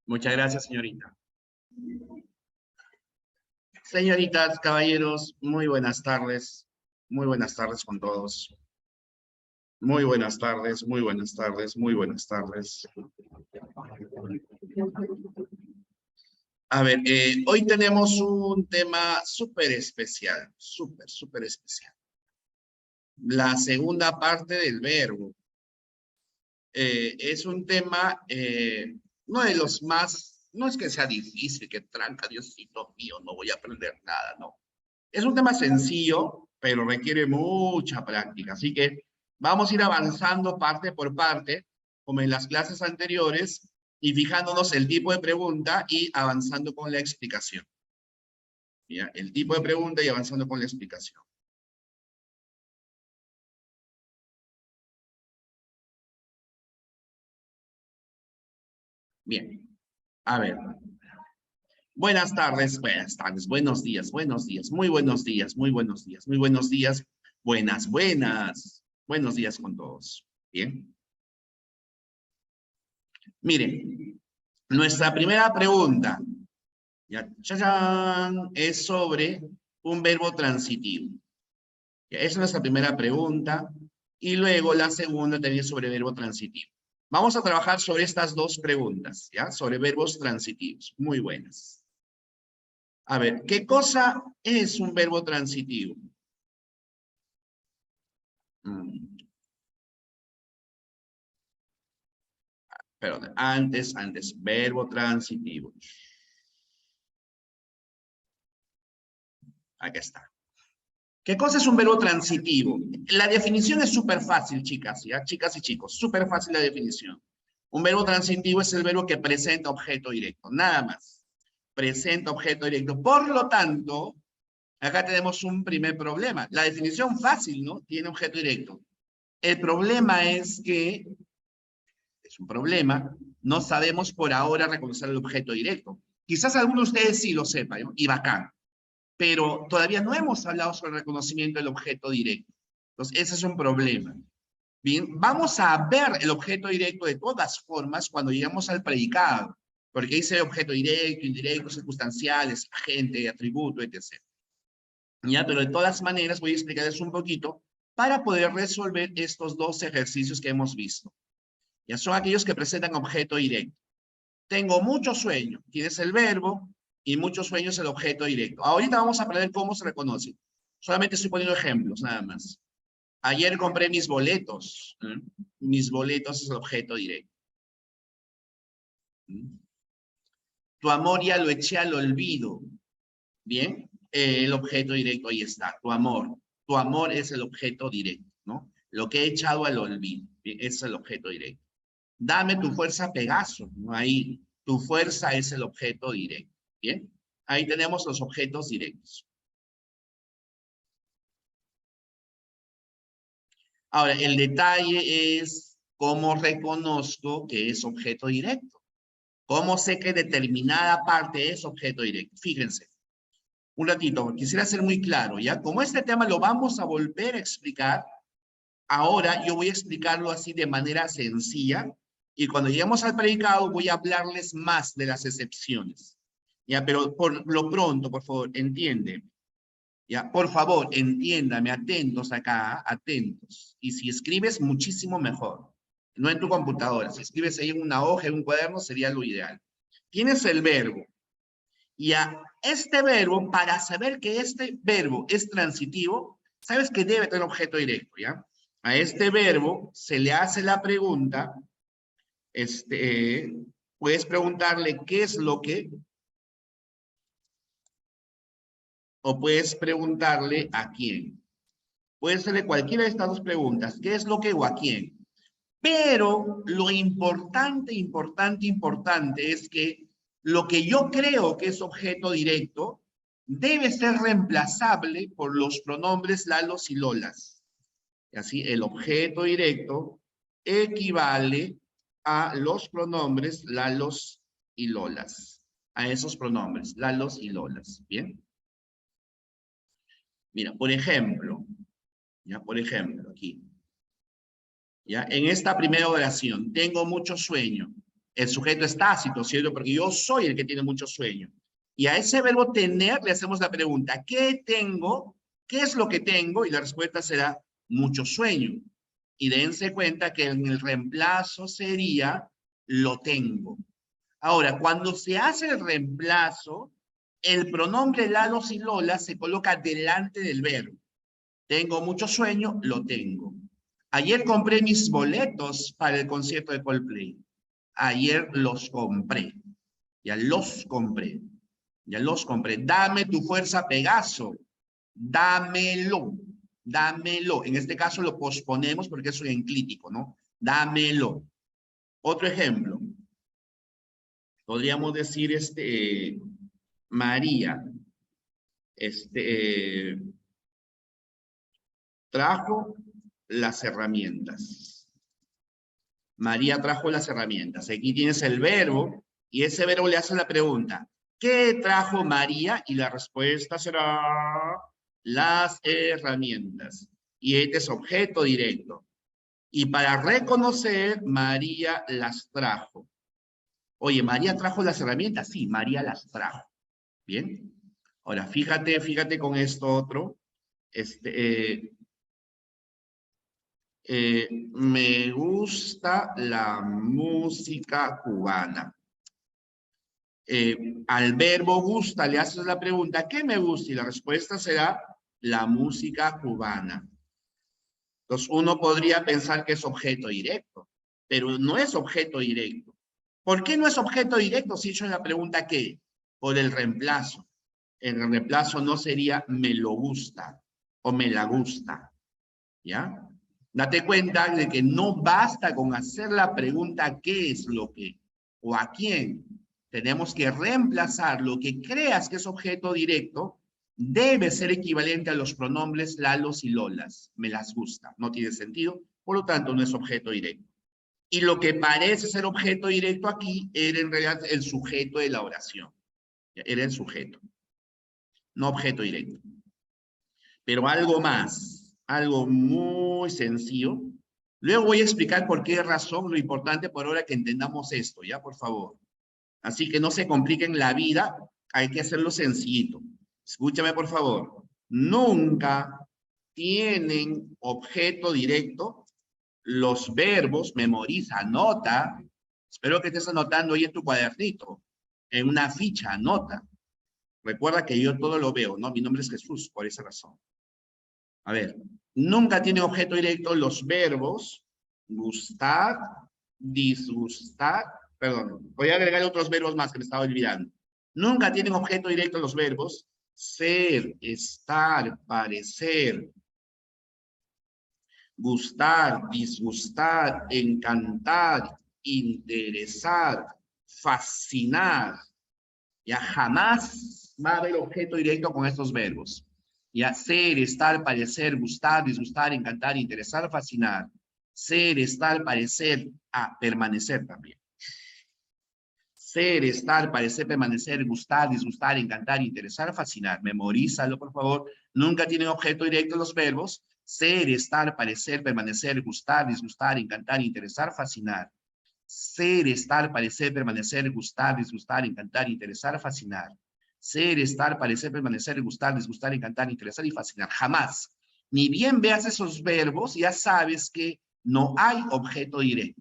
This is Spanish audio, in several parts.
Muchas gracias, señorita. Señoritas, caballeros, muy buenas tardes. Muy buenas tardes con todos. Muy buenas tardes, muy buenas tardes, muy buenas tardes. A ver, hoy tenemos un tema súper especial, súper especial. La segunda parte del verbo. Es un tema, no de los más, no es que sea difícil, que tranca, Diosito mío, no voy a aprender nada, no. Es un tema sencillo, pero requiere mucha práctica, así que vamos a ir avanzando parte por parte, como en las clases anteriores, y fijándonos el tipo de pregunta y avanzando con la explicación. ¿Ya? El tipo de pregunta y avanzando con la explicación. Bien, a ver. Buenas tardes, buenos días, muy buenos días, muy buenos días, muy buenos días, buenos días con todos. Bien. Miren, nuestra primera pregunta, ya, ¡chachán!, es sobre un verbo transitivo. Ya, esa es nuestra primera pregunta, y luego la segunda también es sobre verbo transitivo. Vamos a trabajar sobre estas dos preguntas, ¿ya? Sobre verbos transitivos, muy buenas. A ver, ¿qué cosa es un verbo transitivo? Perdón, antes, verbo transitivo. Aquí está. ¿Qué cosa es un verbo transitivo? La definición es súper fácil, chicas, ¿ya? Chicas y chicos, súper fácil la definición. Un verbo transitivo es el verbo que presenta objeto directo, nada más. Presenta objeto directo. Por lo tanto, acá tenemos un primer problema. La definición fácil, ¿no? Tiene objeto directo. El problema es que, es un problema, no sabemos por ahora reconocer el objeto directo. Quizás algunos de ustedes sí lo sepan, ¿no? Y bacán. Pero todavía no hemos hablado sobre el reconocimiento del objeto directo. Entonces, ese es un problema. Bien, vamos a ver el objeto directo de todas formas cuando llegamos al predicado, porque dice objeto directo, indirecto, circunstanciales, agente, atributo, etc. ¿Ya? Pero de todas maneras voy a explicarles un poquito para poder resolver estos dos ejercicios que hemos visto. Ya son aquellos que presentan objeto directo. Tengo mucho sueño, tienes el verbo, y mucho sueño es el objeto directo. Ahorita vamos a aprender cómo se reconoce. Solamente estoy poniendo ejemplos, nada más. Ayer compré mis boletos. Mis boletos es el objeto directo. Tu amor ya lo eché al olvido. Bien, el objeto directo ahí está, tu amor. Tu amor es el objeto directo, ¿no? Lo que he echado al olvido, bien, ese es el objeto directo. Dame tu fuerza, Pegaso, ¿no? Ahí, tu fuerza es el objeto directo, ¿bien? Ahí tenemos los objetos directos. Ahora, el detalle es cómo reconozco que es objeto directo. ¿Cómo sé que determinada parte es objeto directo? Fíjense, un ratito, quisiera ser muy claro, ¿ya? Como este tema lo vamos a volver a explicar, ahora yo voy a explicarlo así de manera sencilla, y cuando lleguemos al predicado voy a hablarles más de las excepciones. ¿Ya? Pero por lo pronto, por favor, entiende. ¿Ya? Por favor, entiéndame, atentos acá, atentos. Y si escribes, muchísimo mejor. No en tu computadora. Si escribes ahí en una hoja, en un cuaderno, sería lo ideal. Tienes el verbo. Y a este verbo, para saber que este verbo es transitivo, sabes que debe tener objeto directo, ¿ya? A este verbo se le hace la pregunta, puedes preguntarle qué es lo que, o puedes preguntarle a quién. Puede hacerle cualquiera de estas dos preguntas, ¿qué es lo que o a quién? Pero lo importante es que lo que yo creo que es objeto directo debe ser reemplazable por los pronombres lalos y lolas. Y así el objeto directo equivale a los pronombres lalos y lolas. A esos pronombres, lalos y lolas. ¿Bien? Mira, por ejemplo, aquí. ¿Ya? En esta primera oración, tengo mucho sueño. El sujeto es tácito, ¿cierto? Porque yo soy el que tiene mucho sueño. Y a ese verbo tener le hacemos la pregunta, ¿qué tengo? ¿Qué es lo que tengo? Y la respuesta será mucho sueño. Y dense cuenta que en el reemplazo sería lo tengo. Ahora, cuando se hace el reemplazo, el pronombre lalos y lolas se coloca delante del verbo. Tengo mucho sueño, lo tengo. Ayer compré mis boletos para el concierto de Coldplay. Ayer los compré. Ya los compré. Ya los compré. Dame tu fuerza, Pegaso. Dámelo. Dámelo. En este caso lo posponemos porque es un enclítico, ¿no? Dámelo. Otro ejemplo. Podríamos decir, María, trajo las herramientas. María trajo las herramientas. Aquí tienes el verbo y ese verbo le hace la pregunta, ¿qué trajo María? Y la respuesta será las herramientas. Y este es objeto directo. Y para reconocer, María las trajo. Oye, ¿María trajo las herramientas? Sí, María las trajo. Bien. Ahora, fíjate con esto otro. Me gusta la música cubana. Al verbo gusta le haces la pregunta, ¿qué me gusta? Y la respuesta será la música cubana. Entonces uno podría pensar que es objeto directo, pero no es objeto directo. ¿Por qué no es objeto directo si he hecho la pregunta qué? Por el reemplazo. El reemplazo no sería me lo gusta o me la gusta. ¿Ya? Date cuenta de que no basta con hacer la pregunta ¿qué es lo que? ¿O a quién? Tenemos que reemplazar lo que creas que es objeto directo, debe ser equivalente a los pronombres lalos y lolas. Me las gusta. No tiene sentido, por lo tanto no es objeto directo. Y lo que parece ser objeto directo aquí era en realidad el sujeto de la oración. Era el sujeto, no objeto directo. Pero algo más, algo muy sencillo. Luego voy a explicar por qué razón, lo importante por ahora que entendamos esto, ¿ya? Por favor. Así que no se compliquen la vida, hay que hacerlo sencillito. Escúchame, por favor. Nunca tienen objeto directo los verbos, memoriza, anota. Espero que estés anotando ahí en tu cuadernito, en una ficha, anota. Recuerda que yo todo lo veo, ¿no? Mi nombre es Jesús, por esa razón. A ver, nunca tiene objeto directo los verbos gustar, disgustar, perdón, voy a agregar otros verbos más que me estaba olvidando. Nunca tienen objeto directo los verbos ser, estar, parecer, gustar, disgustar, encantar, interesar, fascinar. Ya jamás va a haber objeto directo con estos verbos. Ya ser, estar, parecer, gustar, disgustar, encantar, interesar, fascinar. Ser, estar, parecer, permanecer también. Ser, estar, parecer, permanecer, gustar, disgustar, encantar, interesar, fascinar. Memorízalo, por favor. Nunca tienen objeto directo los verbos. Ser, estar, parecer, permanecer, gustar, disgustar, encantar, interesar, fascinar. Ser, estar, parecer, permanecer, gustar, disgustar, encantar, interesar, fascinar. Ser, estar, parecer, permanecer, gustar, disgustar, encantar, interesar y fascinar. Jamás. Ni bien veas esos verbos, ya sabes que no hay objeto directo.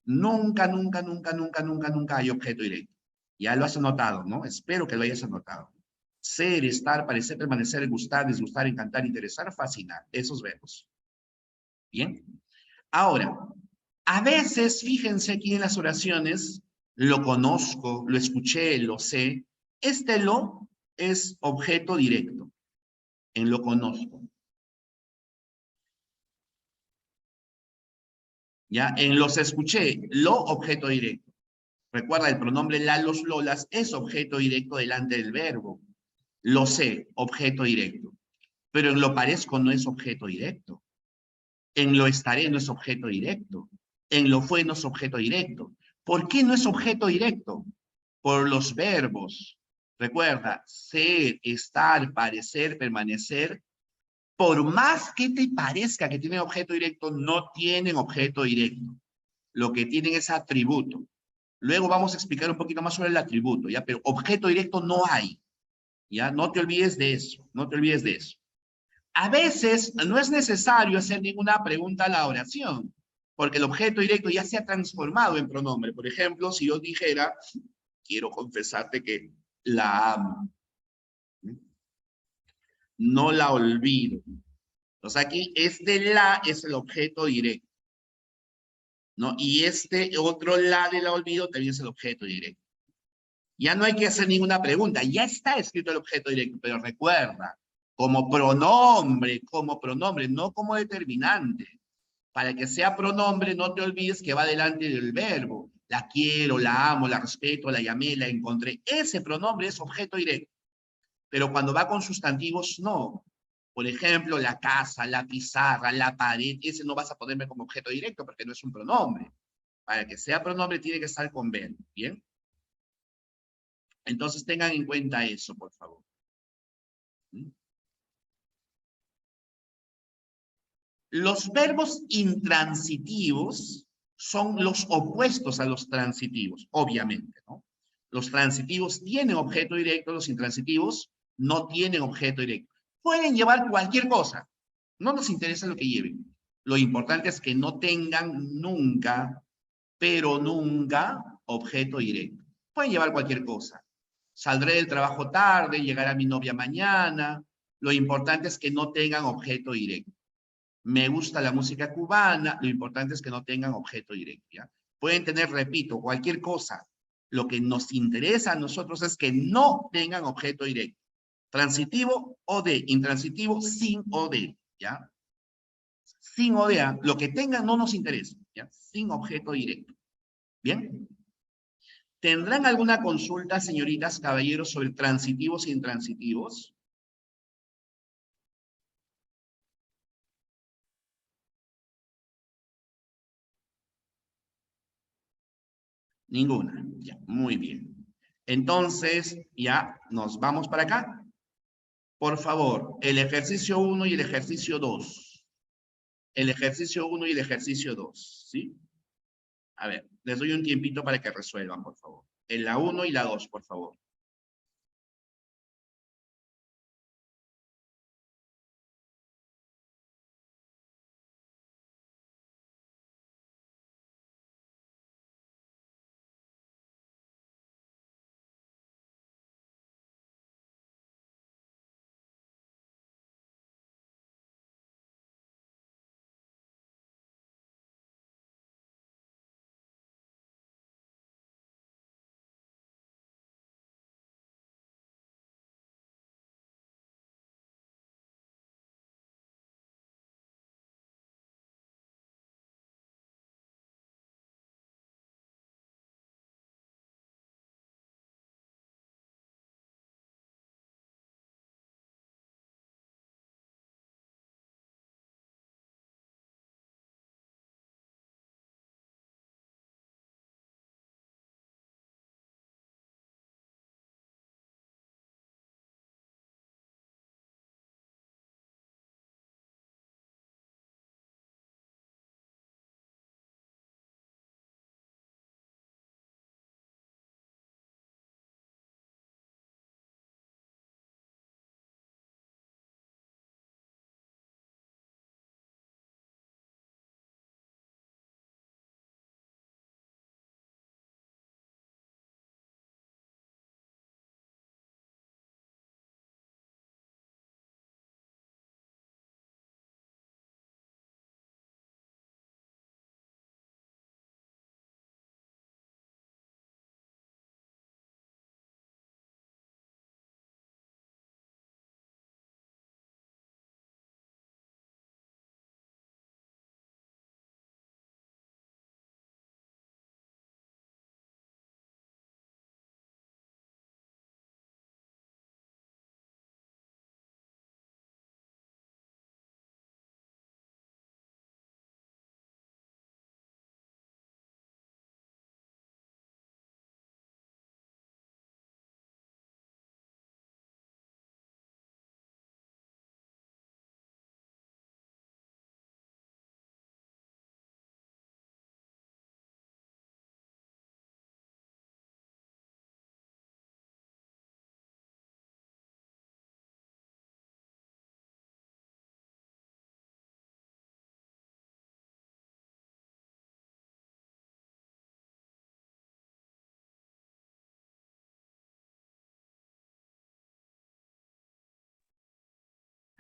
Nunca, nunca, nunca, nunca, nunca, nunca hay objeto directo. Ya lo has anotado, ¿no? Espero que lo hayas anotado. Ser, estar, parecer, permanecer, gustar, disgustar, encantar, interesar, fascinar. Esos verbos. Bien. Ahora, a veces, fíjense aquí en las oraciones, lo conozco, lo escuché, lo sé. Este lo es objeto directo. En lo conozco. ¿Ya? En los escuché, lo objeto directo. Recuerda, el pronombre la, los, lolas es objeto directo delante del verbo. Lo sé, objeto directo. Pero en lo parezco no es objeto directo. En lo estaré no es objeto directo. En lo fue no es objeto directo. ¿Por qué no es objeto directo? Por los verbos. Recuerda, ser, estar, parecer, permanecer. Por más que te parezca que tienen objeto directo, no tienen objeto directo. Lo que tienen es atributo. Luego vamos a explicar un poquito más sobre el atributo, ¿ya? Pero objeto directo no hay, ¿ya? No te olvides de eso, no te olvides de eso. A veces no es necesario hacer ninguna pregunta a la oración, porque el objeto directo ya se ha transformado en pronombre. Por ejemplo, si yo dijera, quiero confesarte que la amo, no la olvido. Entonces aquí este la es el objeto directo, ¿no? Y este otro la de la olvido también es el objeto directo. Ya no hay que hacer ninguna pregunta, ya está escrito el objeto directo, pero recuerda, como pronombre, no como determinante. Para que sea pronombre, no te olvides que va delante del verbo. La quiero, la amo, la respeto, la llamé, la encontré. Ese pronombre es objeto directo. Pero cuando va con sustantivos, no. Por ejemplo, la casa, la pizarra, la pared, ese no vas a ponerme como objeto directo porque no es un pronombre. Para que sea pronombre tiene que estar con verbo, ¿bien? Entonces tengan en cuenta eso, por favor. ¿Mm? Los verbos intransitivos son los opuestos a los transitivos, obviamente, ¿no? Los transitivos tienen objeto directo, los intransitivos no tienen objeto directo. Pueden llevar cualquier cosa, no nos interesa lo que lleven. Lo importante es que no tengan nunca, pero nunca, objeto directo. Pueden llevar cualquier cosa. Saldré del trabajo tarde, llegará mi novia mañana. Lo importante es que no tengan objeto directo. Me gusta la música cubana, lo importante es que no tengan objeto directo, ¿ya? Pueden tener, repito, cualquier cosa. Lo que nos interesa a nosotros es que no tengan objeto directo. Transitivo o de, intransitivo sin o de, ¿ya? Sin o de, lo que tengan no nos interesa, ¿ya? Sin objeto directo. ¿Bien? ¿Tendrán alguna consulta, señoritas, caballeros, sobre transitivos e intransitivos? Ninguna. Ya, muy bien. Entonces, ya nos vamos para acá. Por favor, el ejercicio uno y el ejercicio 2. El ejercicio uno y el ejercicio 2, ¿sí? A ver, les doy un tiempito para que resuelvan, por favor. En la uno y la 2, por favor.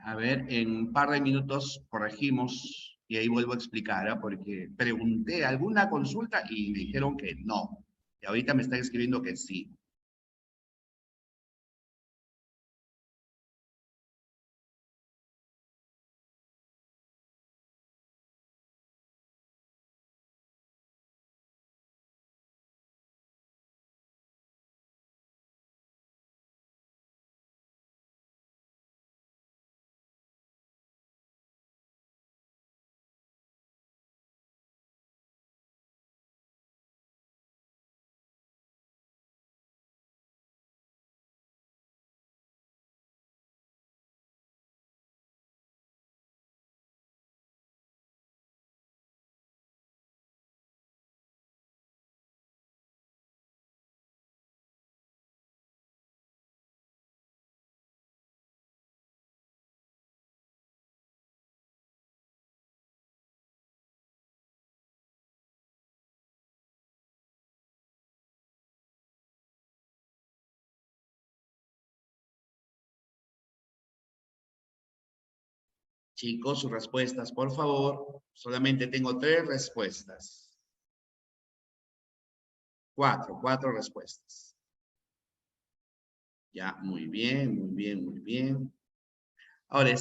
A ver, en un par de minutos corregimos y ahí vuelvo a explicar, ¿ah? Porque pregunté alguna consulta y me dijeron que no. Y ahorita me están escribiendo que sí. Chicos, sus respuestas, por favor. Solamente tengo 3 respuestas. Cuatro respuestas. Ya, muy bien, muy bien, muy bien. Ahora,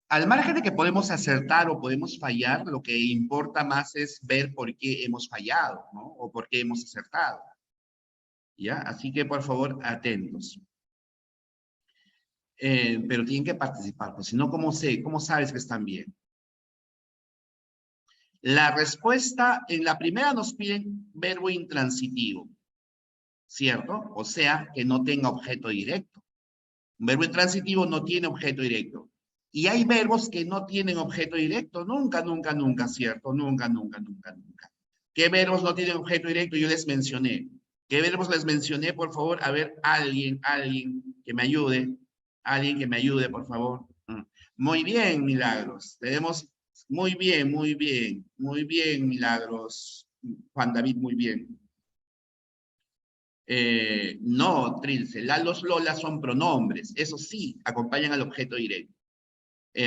al margen de que podemos acertar o podemos fallar, lo que importa más es ver por qué hemos fallado, ¿no? O por qué hemos acertado. ¿Ya? Así que, por favor, atentos. Pero tienen que participar, pues si no, ¿cómo sabes que están bien? La respuesta, en la primera nos piden verbo intransitivo, ¿cierto? O sea, que no tenga objeto directo. Un verbo intransitivo no tiene objeto directo. Y hay verbos que no tienen objeto directo, nunca, nunca, nunca, ¿cierto? Nunca, nunca, nunca, nunca. ¿Qué verbos no tienen objeto directo? Yo les mencioné. ¿Qué verbos les mencioné? Por favor, a ver, alguien que me ayude. Alguien que me ayude, por favor. Muy bien, Milagros. Tenemos, muy bien, muy bien. Muy bien, Milagros. Juan David, muy bien. No, Trilce, los Lolas son pronombres. Eso sí, acompañan al objeto directo.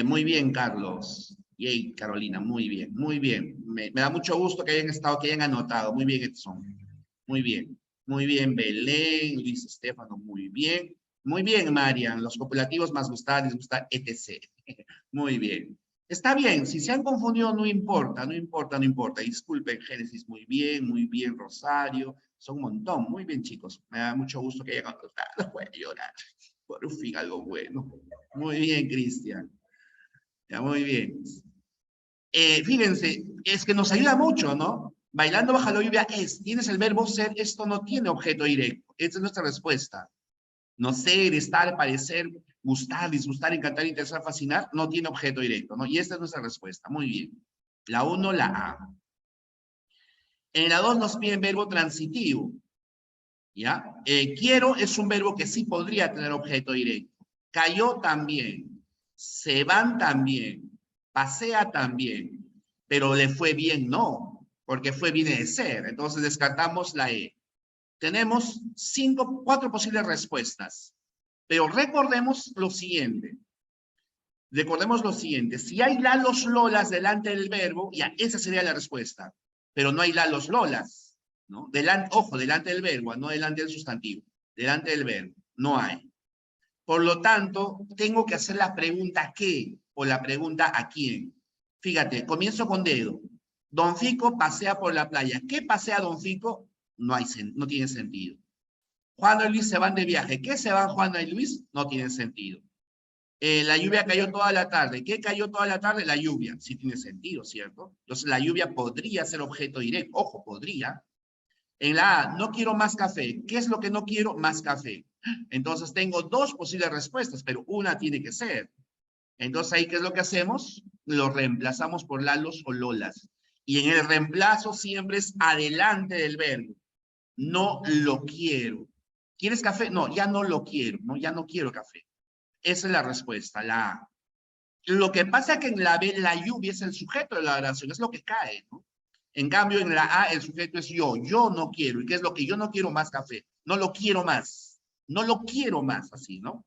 Muy bien, Carlos. Yay, Carolina, muy bien, muy bien. Me da mucho gusto que hayan estado, que hayan anotado. Muy bien, Edson. Muy bien. Muy bien, Belén, Luis Estefano, muy bien. Muy bien, Marian. Los copulativos más gustar, disgustar, etc. Muy bien. Está bien, si se han confundido, no importa, no importa, no importa. Disculpen, Génesis, muy bien, Rosario. Son un montón. Muy bien, chicos. Me da mucho gusto que hayan anotado. Voy a llorar. Por fin, algo bueno. Muy bien, Cristian. Ya, muy bien. Fíjense, es que nos ayuda mucho, ¿no? Bailando bajo la lluvia es, tienes el verbo ser, esto no tiene objeto directo. Esta es nuestra respuesta. No ser, estar, parecer, gustar, disgustar, encantar, interesar, fascinar, no tiene objeto directo, ¿no? Y esta es nuestra respuesta. Muy bien. La 1, la A. En la 2 nos piden verbo transitivo. ¿Ya? Quiero es un verbo que sí podría tener objeto directo. Cayó también. Se van también. Pasea también. Pero le fue bien, no. Porque fue viene de ser. Entonces descartamos la E. Tenemos 4 posibles respuestas. Pero recordemos lo siguiente. Recordemos lo siguiente. Si hay lalos lolas delante del verbo, ya esa sería la respuesta. Pero no hay lalos lolas. ¿No? Ojo, delante del verbo, no delante del sustantivo, delante del verbo, no hay. Por lo tanto, tengo que hacer la pregunta ¿qué? O la pregunta ¿a quién? Fíjate, comienzo con dedo. Don Fico pasea por la playa. ¿Qué pasea Don Fico? No tiene sentido. Juan y Luis se van de viaje. ¿Qué se van Juan y Luis? No tiene sentido. La lluvia cayó toda la tarde. ¿Qué cayó toda la tarde? La lluvia. Sí tiene sentido, ¿cierto? Entonces la lluvia podría ser objeto directo. Ojo, podría. En la A, no quiero más café. ¿Qué es lo que no quiero? Más café. Entonces tengo 2 posibles respuestas, pero una tiene que ser. Entonces ahí, ¿qué es lo que hacemos? Lo reemplazamos por lalos o lolas. Y en el reemplazo siempre es adelante del verbo. No lo quiero. ¿Quieres café? No, ya no lo quiero. No, ya no quiero café. Esa es la respuesta, la A. Lo que pasa es que en la B, la lluvia es el sujeto de la oración, es lo que cae, ¿no? En cambio, en la A, el sujeto es yo no quiero. ¿Y qué es lo que yo no quiero? Más café. No lo quiero más. No lo quiero más, así, ¿no?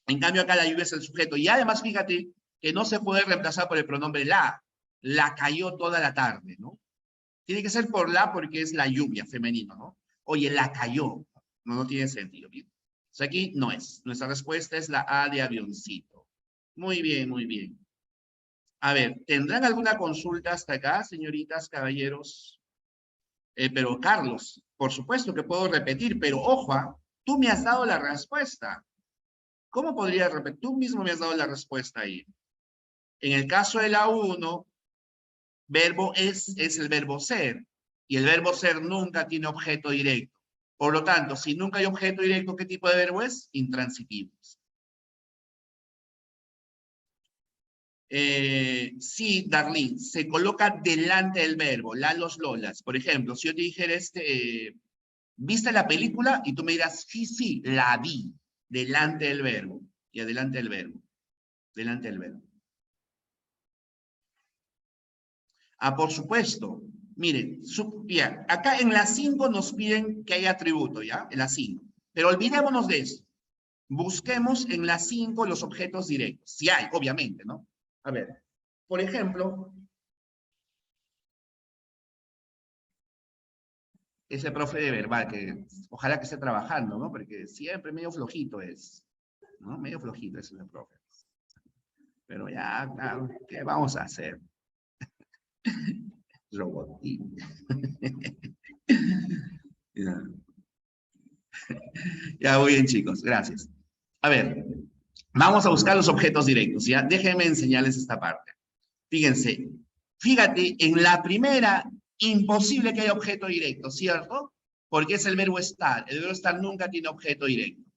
En cambio, acá la lluvia es el sujeto. Y además, fíjate que no se puede reemplazar por el pronombre la. La cayó toda la tarde, ¿no? Tiene que ser por la porque es la lluvia, femenino, ¿no? Oye, la cayó. No, no tiene sentido. Bien. O sea, aquí no es. Nuestra respuesta es la A de avioncito. Muy bien, muy bien. A ver, ¿tendrán alguna consulta hasta acá, señoritas, caballeros? Pero Carlos, por supuesto que puedo repetir, pero ojo, tú me has dado la respuesta. ¿Cómo podría repetir? Tú mismo me has dado la respuesta ahí. En el caso de la 1, verbo es el verbo ser. Y el verbo ser nunca tiene objeto directo. Por lo tanto, si nunca hay objeto directo, ¿qué tipo de verbo es? Intransitivo. Sí, Darlene, se coloca delante del verbo, los lolas. Por ejemplo, si yo te dijera ¿viste la película? Y tú me dirás, sí, sí, la vi. Delante del verbo. Y adelante del verbo. Delante del verbo. Ah, por supuesto. Miren, bien, acá en la 5 nos piden que haya atributo, ¿ya? En la 5. Pero olvidémonos de eso. Busquemos en la 5 los objetos directos. Si hay, obviamente, ¿no? A ver, por ejemplo, ese profe de verbal, que ojalá que esté trabajando, ¿no? Porque siempre medio flojito es, ¿no? Medio flojito es el profe. Pero ya, claro, ¿qué vamos a hacer? Robotín. Ya. Ya, muy bien, chicos, gracias. A ver, vamos a buscar los objetos directos, ¿ya? Déjenme enseñarles esta parte. Fíjense, fíjate, en la primera, imposible que haya objeto directo, ¿cierto? Porque es el verbo estar. El verbo estar nunca tiene objeto directo.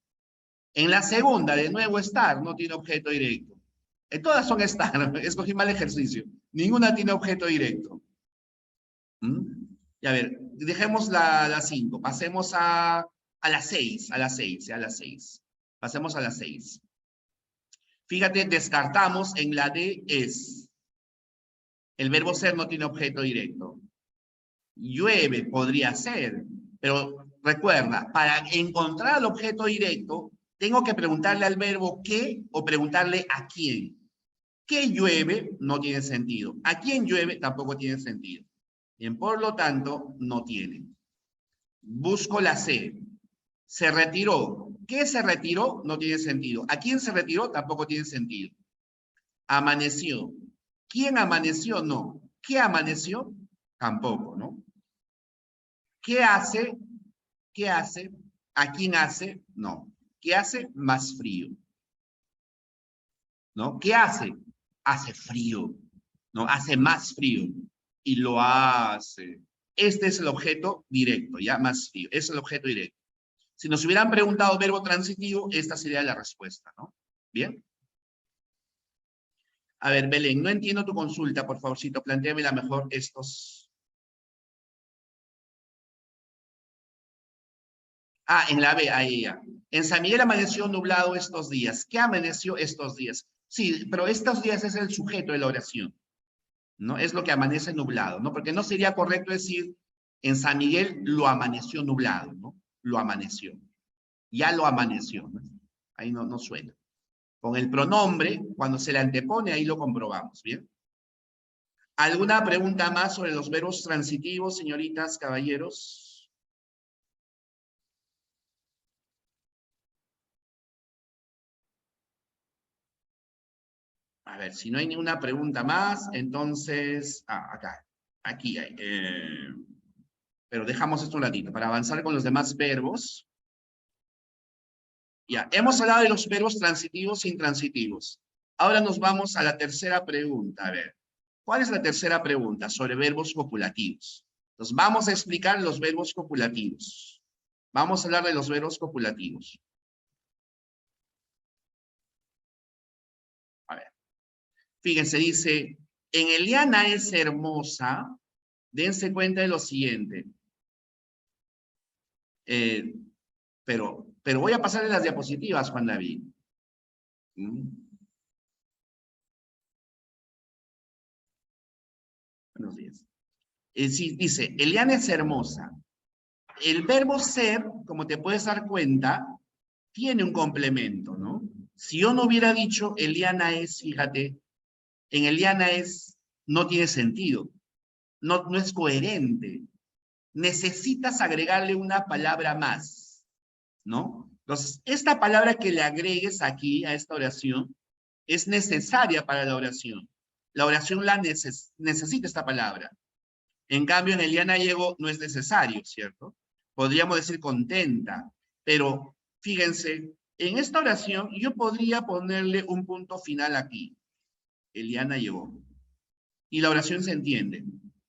En la segunda, de nuevo estar, no tiene objeto directo. Todas son estar, escogí mal ejercicio. Ninguna tiene objeto directo. ¿Mm? Y a ver, dejemos la 5, pasemos a la 6, a la 6, a la 6. Pasemos a la 6. Fíjate, descartamos en la D es. El verbo ser no tiene objeto directo. Llueve podría ser, pero recuerda, para encontrar el objeto directo, tengo que preguntarle al verbo qué o preguntarle a quién. ¿Qué llueve? No tiene sentido. ¿A quién llueve? Tampoco tiene sentido. Bien, por lo tanto, no tiene. Busco la C. Se retiró. ¿Qué se retiró? No tiene sentido. ¿A quién se retiró? Tampoco tiene sentido. Amaneció. ¿Quién amaneció? No. ¿Qué amaneció? Tampoco, ¿no? ¿Qué hace? ¿Qué hace? ¿A quién hace? No. ¿Qué hace? Más frío. ¿No? ¿Qué hace? Hace frío. ¿No? Hace más frío. Y lo hace. Este es el objeto directo, ¿ya? Más frío. Es el objeto directo. Si nos hubieran preguntado verbo transitivo, esta sería la respuesta, ¿no? ¿Bien? A ver, Belén, no entiendo tu consulta, por favorcito, plantéamela mejor estos. Ah, en la B, ahí ya. En San Miguel amaneció nublado estos días. ¿Qué amaneció estos días? Sí, pero estos días es el sujeto de la oración, ¿no? Es lo que amanece nublado, ¿no? Porque no sería correcto decir, en San Miguel lo amaneció nublado, ¿no? Lo amaneció. Ya lo amaneció, ¿no? Ahí no suena. Con el pronombre, cuando se le antepone, ahí lo comprobamos, ¿bien? ¿Alguna pregunta más sobre los verbos transitivos, señoritas, caballeros? A ver, si no hay ninguna pregunta más, entonces... Ah, acá. Aquí hay. Pero dejamos esto un ratito para avanzar con los demás verbos. Ya, hemos hablado de los verbos transitivos e intransitivos. Ahora nos vamos a la tercera pregunta. A ver, ¿cuál es la tercera pregunta? Sobre verbos copulativos. Entonces, vamos a explicar los verbos copulativos. Vamos a hablar de los verbos copulativos. A ver, fíjense, dice, en Eliana es hermosa, dense cuenta de lo siguiente. Pero voy a pasarle las diapositivas, Juan David. Buenos días. Sí, dice, Eliana es hermosa. El verbo ser, como te puedes dar cuenta, tiene un complemento, ¿no? Si yo no hubiera dicho Eliana es, fíjate, en Eliana es no tiene sentido, no es coherente. Necesitas agregarle una palabra más, ¿no? Entonces, esta palabra que le agregues aquí a esta oración es necesaria para la oración. La oración necesita esta palabra. En cambio, en Eliana llegó no es necesario, ¿cierto? Podríamos decir contenta, pero fíjense, en esta oración yo podría ponerle un punto final aquí. Eliana llegó. Y la oración se entiende,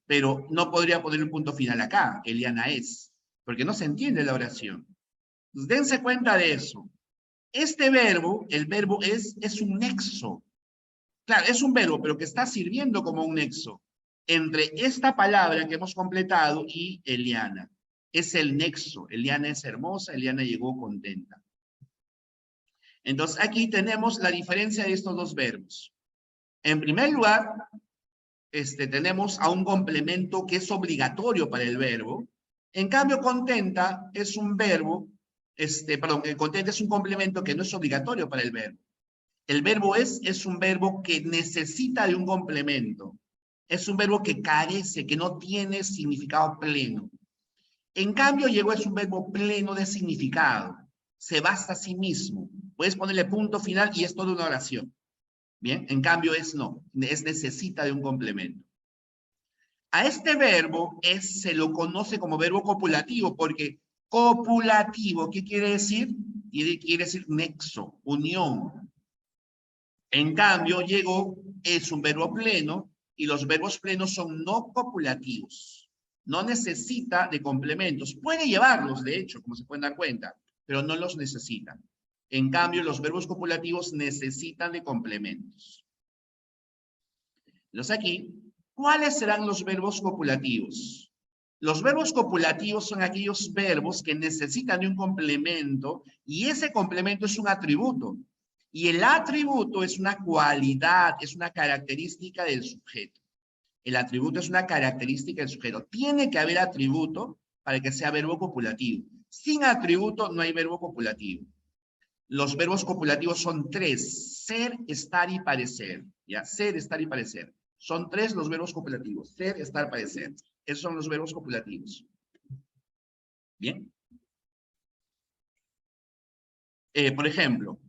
pero no podría poner un punto final acá, Eliana es, porque no se entiende la oración. Entonces, dense cuenta de eso. Este verbo, el verbo es un nexo. Claro, es un verbo, pero que está sirviendo como un nexo entre esta palabra que hemos completado y Eliana. Es el nexo. Eliana es hermosa, Eliana llegó contenta. Entonces, aquí tenemos la diferencia de estos dos verbos. En primer lugar, tenemos a un complemento que es obligatorio para el verbo. En cambio, contenta es un verbo, contenta es un complemento que no es obligatorio para el verbo. El verbo es un verbo que necesita de un complemento. Es un verbo que carece, que no tiene significado pleno. En cambio, llegó es un verbo pleno de significado. Se basta a sí mismo. Puedes ponerle punto final y es toda una oración. Bien, en cambio no, necesita de un complemento. A este verbo se lo conoce como verbo copulativo, porque copulativo, ¿qué quiere decir? Quiere decir nexo, unión. En cambio, llegó es un verbo pleno y los verbos plenos son no copulativos. No necesita de complementos. Puede llevarlos, de hecho, como se pueden dar cuenta, pero no los necesita. En cambio, los verbos copulativos necesitan de complementos. Entonces aquí, ¿cuáles serán los verbos copulativos? Los verbos copulativos son aquellos verbos que necesitan de un complemento y ese complemento es un atributo. Y el atributo es una cualidad, es una característica del sujeto. El atributo es una característica del sujeto. Tiene que haber atributo para que sea verbo copulativo. Sin atributo no hay verbo copulativo. Los verbos copulativos son 3. Ser, estar y parecer. ¿Ya? Ser, estar y parecer. Son 3 los verbos copulativos. Ser, estar, parecer. Esos son los verbos copulativos. ¿Bien? Por ejemplo,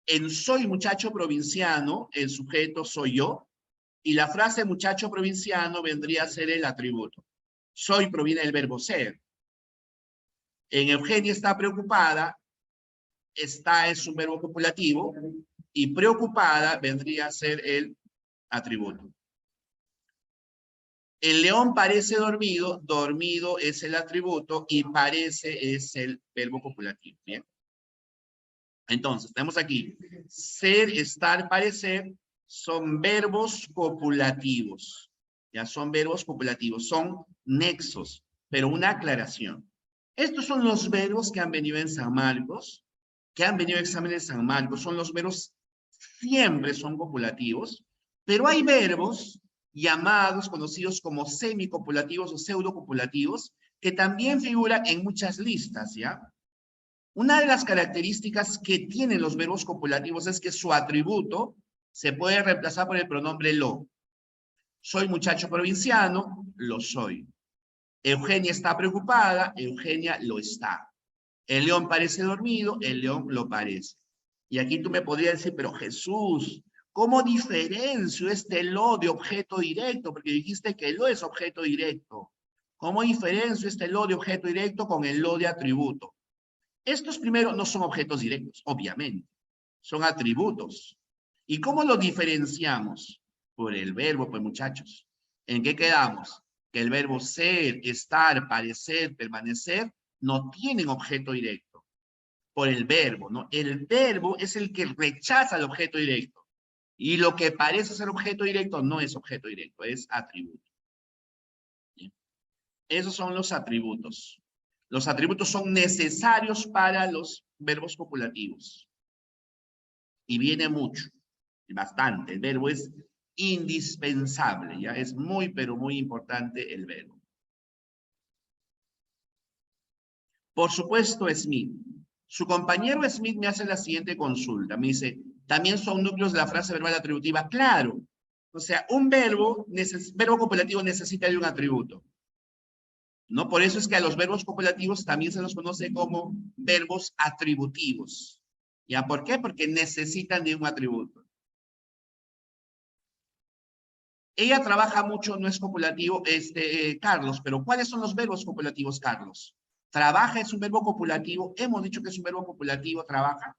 en soy muchacho provinciano, el sujeto soy yo, y la frase muchacho provinciano vendría a ser el atributo. Soy proviene del verbo ser. En Eugenia está preocupada, está es un verbo copulativo, y preocupada vendría a ser el atributo. El león parece dormido, dormido es el atributo y parece es el verbo copulativo. ¿Bien? Entonces, tenemos aquí ser, estar, parecer son verbos copulativos. Ya son verbos copulativos, son nexos, pero una aclaración. Estos son los verbos que han venido en San Marcos, que han venido en exámenes de San Marcos, son los verbos, siempre son copulativos, pero hay verbos llamados, conocidos como semicopulativos o pseudocopulativos, que también figuran en muchas listas, ¿ya? Una de las características que tienen los verbos copulativos es que su atributo se puede reemplazar por el pronombre lo. Soy muchacho provinciano, lo soy. Eugenia está preocupada, Eugenia lo está. El león parece dormido, el león lo parece. Y aquí tú me podrías decir, pero Jesús, ¿cómo diferencio este lo de objeto directo? Porque dijiste que lo es objeto directo. ¿Cómo diferencio este lo de objeto directo con el lo de atributo? Estos primero no son objetos directos, obviamente. Son atributos. ¿Y cómo los diferenciamos? Por el verbo, pues muchachos. ¿En qué quedamos? Que el verbo ser, estar, parecer, permanecer, no tienen objeto directo. Por el verbo, ¿no? El verbo es el que rechaza el objeto directo. Y lo que parece ser objeto directo no es objeto directo, es atributo. ¿Bien? Esos son los atributos. Los atributos son necesarios para los verbos copulativos. Y viene mucho, bastante. El verbo es indispensable, ya es muy, pero muy importante el verbo. Por supuesto es mí. Su compañero Smith me hace la siguiente consulta. Me dice, ¿también son núcleos de la frase verbal atributiva? Claro. O sea, un verbo copulativo necesita de un atributo. ¿No? Por eso es que a los verbos copulativos también se los conoce como verbos atributivos. ¿Ya? ¿Por qué? Porque necesitan de un atributo. Ella trabaja mucho, no es copulativo, Carlos, pero ¿cuáles son los verbos copulativos, Carlos? Trabaja es un verbo copulativo. Hemos dicho que es un verbo copulativo, trabaja.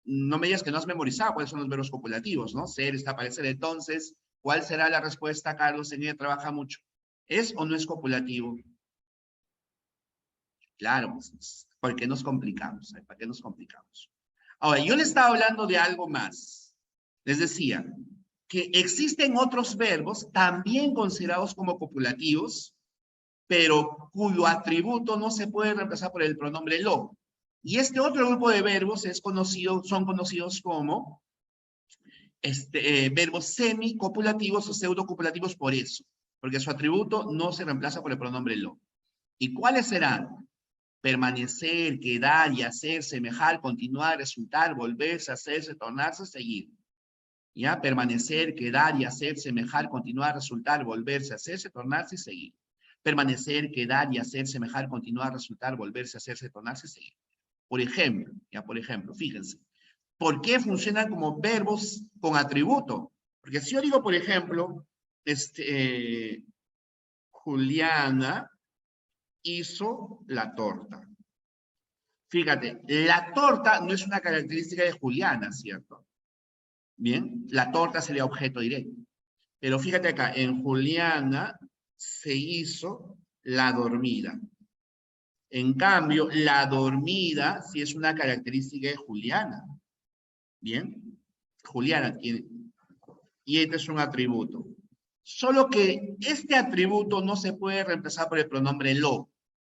No me digas que no has memorizado cuáles son los verbos copulativos, ¿no? Ser, está, parecer. Entonces, ¿cuál será la respuesta, Carlos? Ella trabaja mucho. ¿Es o no es copulativo? Claro, pues, ¿por qué nos complicamos? ¿Para qué nos complicamos? Ahora, yo le estaba hablando de algo más. Les decía que existen otros verbos también considerados como copulativos, pero cuyo atributo no se puede reemplazar por el pronombre lo. Y este otro grupo de verbos son conocidos como verbos semicopulativos o pseudocopulativos por eso, porque su atributo no se reemplaza por el pronombre lo. ¿Y cuáles serán? Permanecer, quedar y hacer, semejar, continuar, resultar, volverse, hacerse, tornarse, seguir. ¿Ya? Permanecer, quedar y hacer, semejar, continuar, resultar, volverse, hacerse, tornarse y seguir. Permanecer, quedar y hacer, semejar, continuar, resultar, volverse, hacerse, tornarse y seguir. Por ejemplo, fíjense. ¿Por qué funcionan como verbos con atributo? Porque si yo digo, por ejemplo, Juliana hizo la torta. Fíjate, la torta no es una característica de Juliana, ¿cierto? Bien, la torta sería objeto directo. Pero fíjate acá, en Juliana se hizo la dormida. En cambio, la dormida sí es una característica de Juliana. Bien, Juliana tiene. Y este es un atributo. Solo que este atributo no se puede reemplazar por el pronombre lo,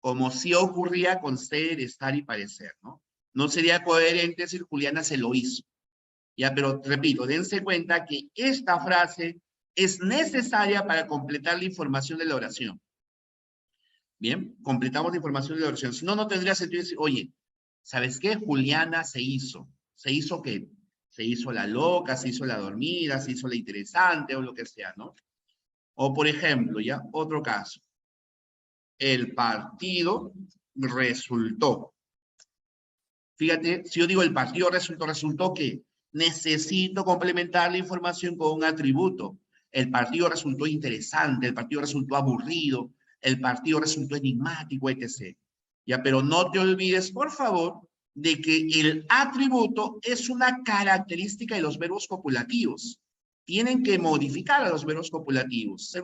como si ocurría con ser, estar y parecer, ¿no? No sería coherente decir Juliana se lo hizo. Ya, pero repito, dense cuenta que esta frase es necesaria para completar la información de la oración. Bien, completamos la información de la oración. Si no, no tendría sentido decir, oye, ¿sabes qué? Juliana se hizo. ¿Se hizo qué? Se hizo la loca, se hizo la dormida, se hizo la interesante o lo que sea, ¿no? O por ejemplo, ya, otro caso. El partido resultó. Fíjate, si yo digo el partido resultó que necesito complementar la información con un atributo. El partido resultó interesante, el partido resultó aburrido, el partido resultó enigmático, etc. Ya, pero no te olvides, por favor, de que el atributo es una característica de los verbos copulativos. Tienen que modificar a los verbos copulativos. Es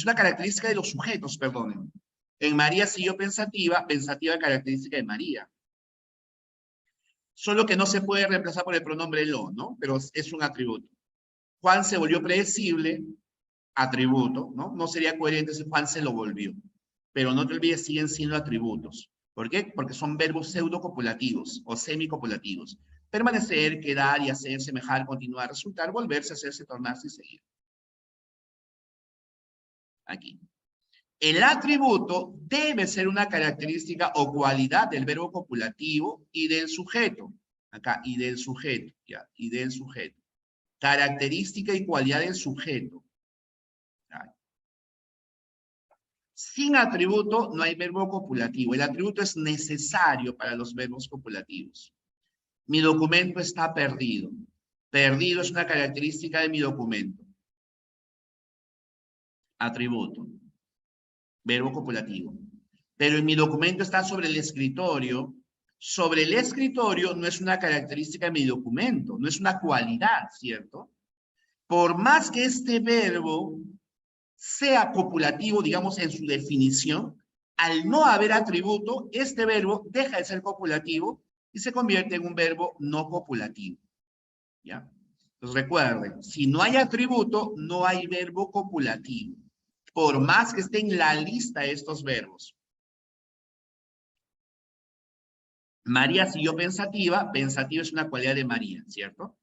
una característica de los sujetos, perdonen. En María siguió pensativa, pensativa característica de María. Solo que no se puede reemplazar por el pronombre lo, ¿no? Pero es un atributo. Juan se volvió predecible, atributo, ¿no? No sería coherente si Juan se lo volvió. Pero no te olvides, siguen siendo atributos. ¿Por qué? Porque son verbos pseudocopulativos o semicopulativos. Permanecer, quedar y hacer, semejar, continuar, resultar, volverse, hacerse, tornarse y seguir. Aquí. El atributo debe ser una característica o cualidad del verbo copulativo y del sujeto. Acá, y del sujeto, ya, y del sujeto. Característica y cualidad del sujeto. Sin atributo no hay verbo copulativo. El atributo es necesario para los verbos copulativos. Mi documento está perdido. Perdido es una característica de mi documento. Atributo. Verbo copulativo. Pero en mi documento está sobre el escritorio. Sobre el escritorio no es una característica de mi documento, no es una cualidad, ¿cierto? Por más que este verbo sea copulativo, digamos, en su definición, al no haber atributo, este verbo deja de ser copulativo y se convierte en un verbo no copulativo. ¿Ya? Entonces recuerden, si no hay atributo, no hay verbo copulativo. Por más que esté en la lista de estos verbos. María siguió pensativa. Pensativa es una cualidad de María, ¿cierto?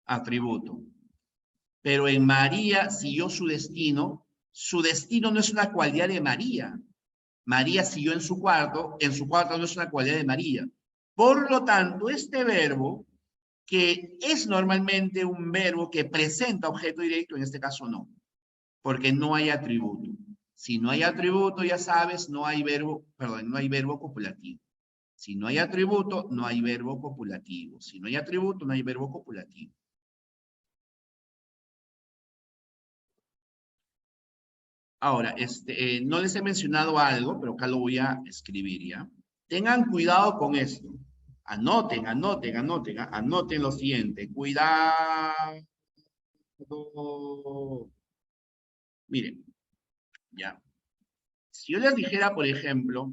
Atributo. Pero en María siguió su destino no es una cualidad de María. María siguió en su cuarto no es una cualidad de María. Por lo tanto, este verbo, que es normalmente un verbo que presenta objeto directo, en este caso no, porque no hay atributo. Si no hay atributo, ya sabes, no hay verbo, perdón, no hay verbo copulativo. Si no hay atributo, no hay verbo copulativo. Si no hay atributo, no hay verbo copulativo. Ahora, no les he mencionado algo, pero acá lo voy a escribir, ¿ya? Tengan cuidado con esto. Anoten, anoten, anoten, anoten lo siguiente. Cuidado. Miren, ya. Si yo les dijera, por ejemplo,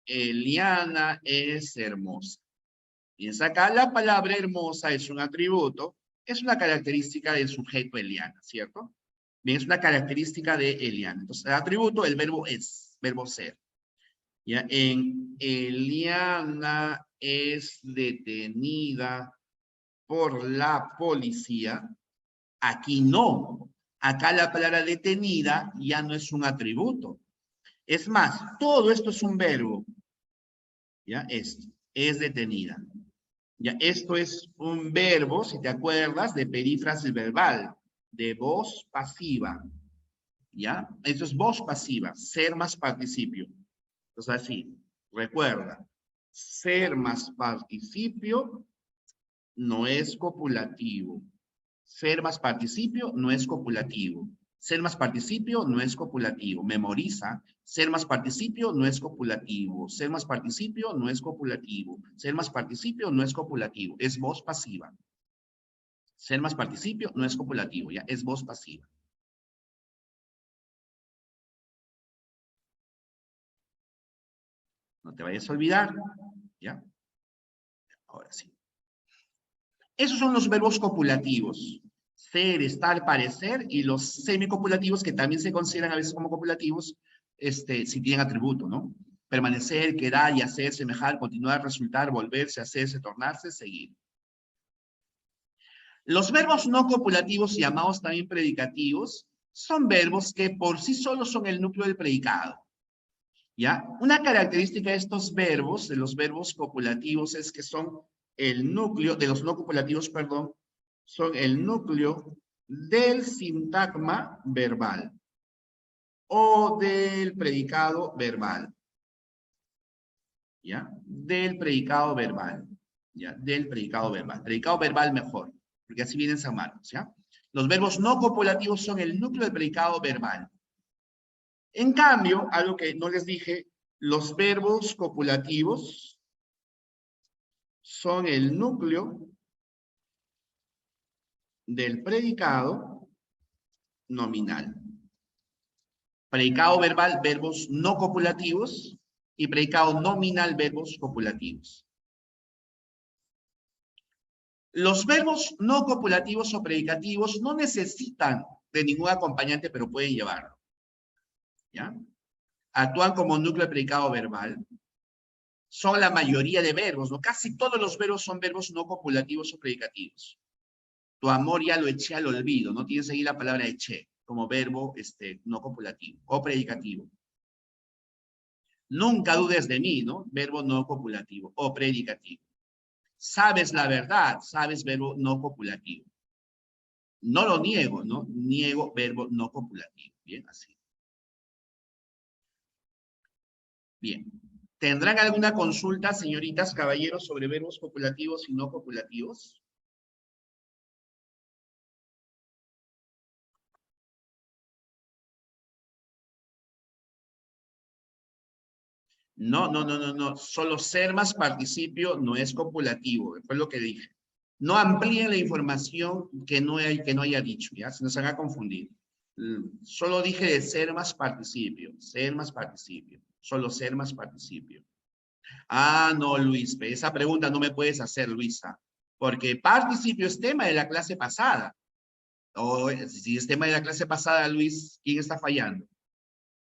Eliana es hermosa. Piensa acá, la palabra hermosa es un atributo, es una característica del sujeto Eliana, ¿cierto? Bien, es una característica de Eliana. Entonces, el atributo, el verbo es, verbo ser. ¿Ya? En Eliana es detenida por la policía. Aquí no. Acá la palabra detenida ya no es un atributo. Es más, todo esto es un verbo. ¿Ya? Esto es detenida. ¿Ya? Esto es un verbo, si te acuerdas, de perífrasis verbal, de voz pasiva. ¿Ya? Esto es voz pasiva, ser más participio. Entonces así, recuerda, ser más participio no es copulativo. Ser más participio no es copulativo. Ser más participio no es copulativo. Memoriza. Ser más participio no es copulativo. Ser más participio no es copulativo. Ser más participio no es copulativo. Es voz pasiva. Ser más participio no es copulativo, ya. Es voz pasiva. No te vayas a olvidar, ¿ya? Ahora sí. Esos son los verbos copulativos. Ser, estar, parecer, y los semicopulativos, que también se consideran a veces como copulativos, si tienen atributo, ¿no? Permanecer, quedar y hacer, semejar, continuar, resultar, volverse, hacerse, tornarse, seguir. Los verbos no copulativos, llamados también predicativos, son verbos que por sí solos son el núcleo del predicado. ¿Ya? Una característica de estos verbos, de los verbos copulativos, es que son el núcleo, de los no copulativos, perdón, son el núcleo del sintagma verbal o del predicado verbal. ¿Ya? Del predicado verbal. ¿Ya? Del predicado verbal. Predicado verbal mejor, porque así vienen San Marcos, ¿ya? Los verbos no copulativos son el núcleo del predicado verbal. En cambio, algo que no les dije, los verbos copulativos son el núcleo del predicado nominal. Predicado verbal, verbos no copulativos, y predicado nominal, verbos copulativos. Los verbos no copulativos o predicativos no necesitan de ningún acompañante, pero pueden llevarlo. ¿Ya? Actúan como núcleo de predicado verbal. Son la mayoría de verbos, ¿no? Casi todos los verbos son verbos no copulativos o predicativos. Tu amor ya lo eché al olvido, no tienes ahí la palabra eché como verbo no copulativo o predicativo. Nunca dudes de mí, ¿no? Verbo no copulativo o predicativo. Sabes la verdad, sabes verbo no copulativo. No lo niego, ¿no? Niego verbo no copulativo. Bien, así. Bien. ¿Tendrán alguna consulta, señoritas, caballeros, sobre verbos copulativos y no copulativos? No, no, no, no, no. Solo ser más participio no es copulativo. Fue lo que dije. No amplíen la información que no haya dicho, ¿ya? Se nos haga confundir. Solo dije de ser más participio. Ser más participio. Solo ser más participio. Ah, no, Luis. Esa pregunta no me puedes hacer, Luisa. Porque participio es tema de la clase pasada. O si es tema de la clase pasada, Luis, ¿quién está fallando?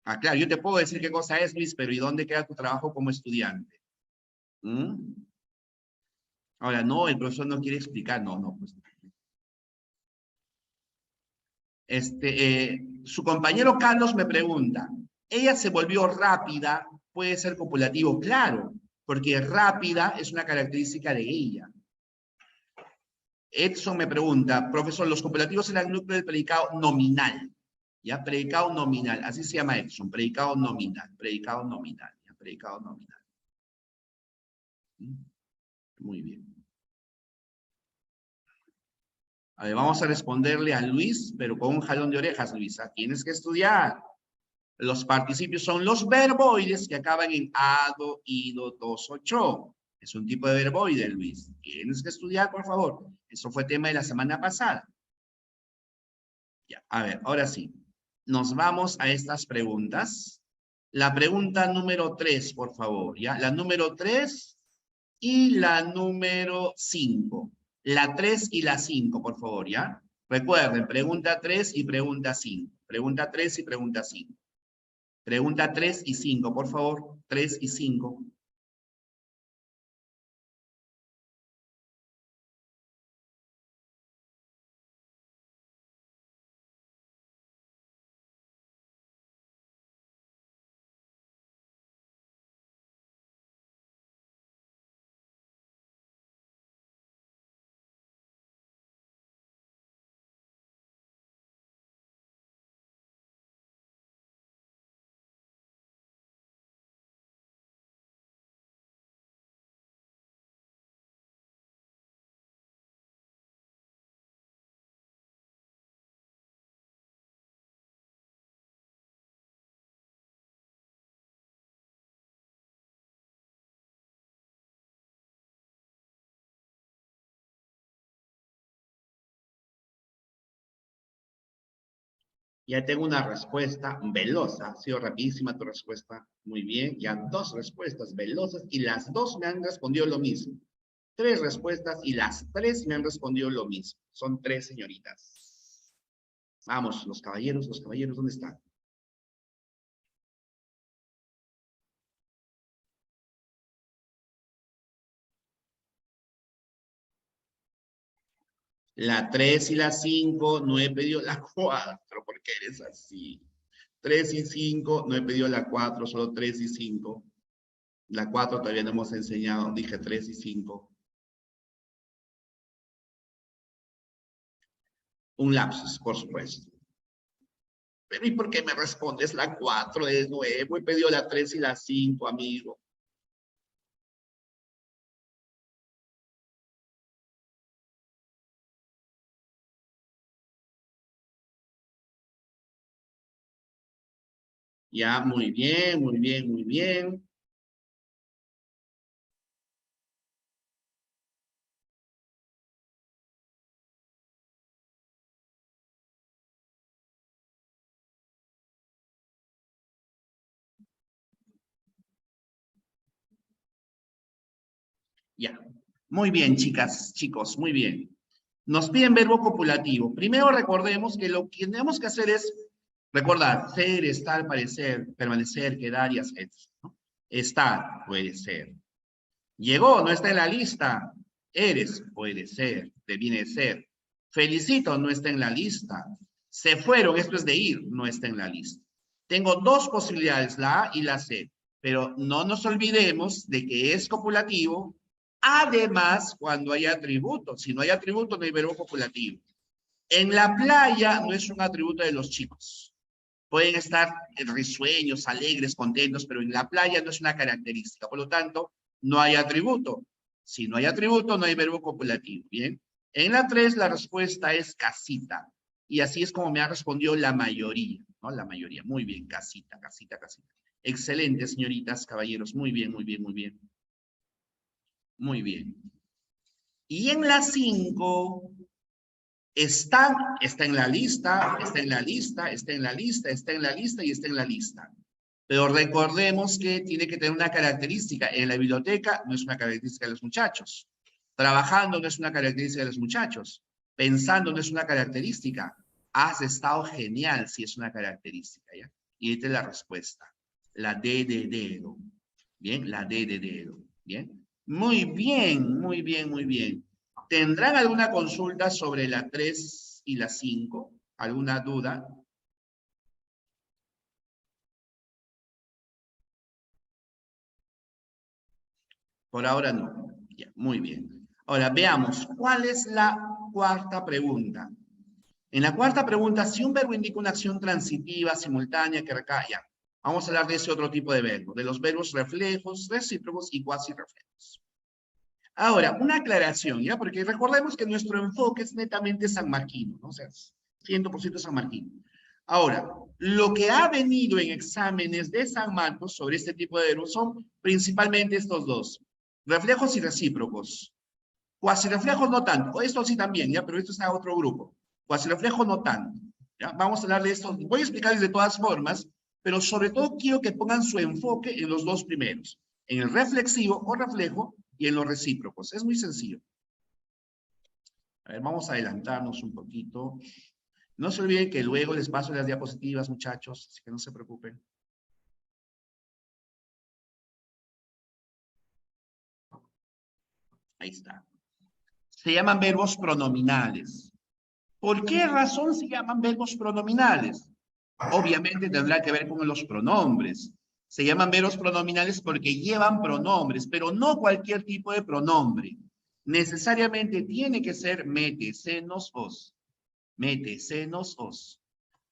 Ah, claro, yo te puedo decir qué cosa es, Luis, pero ¿y dónde queda tu trabajo como estudiante? ¿Mm? Ahora, no, el profesor no quiere explicar, no, no, pues. Su compañero Carlos me pregunta, ella se volvió rápida, puede ser copulativo, claro, porque rápida es una característica de ella. Edson me pregunta, profesor, los copulativos en el núcleo del predicado nominal. ¿Ya? Predicado nominal, así se llama Edson, predicado nominal, ¿ya? Predicado nominal. Muy bien. A ver, vamos a responderle a Luis, pero con un jalón de orejas, Luisa. Tienes que estudiar. Los participios son los verboides que acaban en ado, ido, dos o cho. Es un tipo de verboide, Luis. Tienes que estudiar, por favor. Eso fue tema de la semana pasada. Ya, a ver, ahora sí. Nos vamos a estas preguntas. La pregunta número 3, por favor, ¿ya? La número 3 y la número 5. La 3 y la 5, por favor, ¿ya? Recuerden, pregunta 3 y pregunta 5. Pregunta 3 y pregunta 5. Pregunta 3 y 5, por favor. 3 y 5. Ya tengo una respuesta veloz. Ha sido rapidísima tu respuesta. Muy bien. Ya dos respuestas velozas y las dos me han respondido lo mismo. Tres respuestas y las tres me han respondido lo mismo. Son tres señoritas. Vamos, los caballeros, ¿dónde están? La 3 y la 5, no he pedido la 4, porque eres así. 3 y 5, no he pedido la 4, solo 3 y 5. La 4 todavía no hemos enseñado, dije 3 y 5. Un lapsus, por supuesto. Pero ¿y por qué me respondes la 4 de nuevo? He pedido la 3 y la 5, amigo. Ya, muy bien, muy bien, muy bien. Ya. Muy bien, chicas, chicos, muy bien. Nos piden verbo copulativo. Primero recordemos que lo que tenemos que hacer es recordar ser, estar, parecer, permanecer, quedar y hacer. ¿No? Estar, puede ser. Llegó, no está en la lista. Eres, puede ser, deviene ser. Felicito, no está en la lista. Se fueron, esto es de ir, no está en la lista. Tengo dos posibilidades, la A y la C. Pero no nos olvidemos de que es copulativo. Además, cuando hay atributos. Si no hay atributo, no hay verbo copulativo. En la playa no es un atributo de los chicos. Pueden estar risueños, alegres, contentos, pero en la playa no es una característica. Por lo tanto, no hay atributo. Si no hay atributo, no hay verbo copulativo. Bien. En la 3, la respuesta es casita. Y así es como me ha respondido la mayoría, ¿no? La mayoría. Muy bien, casita, casita, casita. Excelente, señoritas, caballeros. Muy bien, muy bien, muy bien. Muy bien. Y en la 5, está en la lista, está en la lista, está en la lista, está en la lista y está en la lista. Pero recordemos que tiene que tener una característica. En la biblioteca no es una característica de los muchachos. Trabajando no es una característica de los muchachos. Pensando no es una característica. Has estado genial si es una característica, ¿ya? Y esta es la respuesta. La D de dedo. Bien, la D de dedo. Bien. Muy bien, muy bien, muy bien. ¿Tendrán alguna consulta sobre la 3 y la 5? ¿Alguna duda? Por ahora no. Ya, muy bien. Ahora, veamos, ¿cuál es la cuarta pregunta? En la cuarta pregunta, si un verbo indica una acción transitiva, simultánea, que recae, ya. Vamos a hablar de ese otro tipo de verbo, de los verbos reflejos, recíprocos y cuasi reflejos. Ahora, una aclaración, ¿ya? Porque recordemos que nuestro enfoque es netamente sanmarquino, ¿no? O sea, 100% sanmarquino. Ahora, lo que ha venido en exámenes de San Marcos sobre este tipo de verbos son principalmente estos dos, reflejos y recíprocos. Cuasi reflejos no tanto, esto sí también, ¿ya? Pero esto está a otro grupo. Cuasi reflejos no tanto, ¿ya? Vamos a hablar de esto, voy a explicarles de todas formas, pero sobre todo quiero que pongan su enfoque en los dos primeros, en el reflexivo o reflejo y en los recíprocos. Es muy sencillo. A ver, vamos a adelantarnos un poquito. No se olviden que luego les paso las diapositivas, muchachos, así que no se preocupen. Ahí está. Se llaman verbos pronominales. ¿Por qué razón se llaman verbos pronominales? Obviamente tendrá que ver con los pronombres. Se llaman verbos pronominales porque llevan pronombres, pero no cualquier tipo de pronombre. Necesariamente tiene que ser mete, senos, os. Mete, senos, os.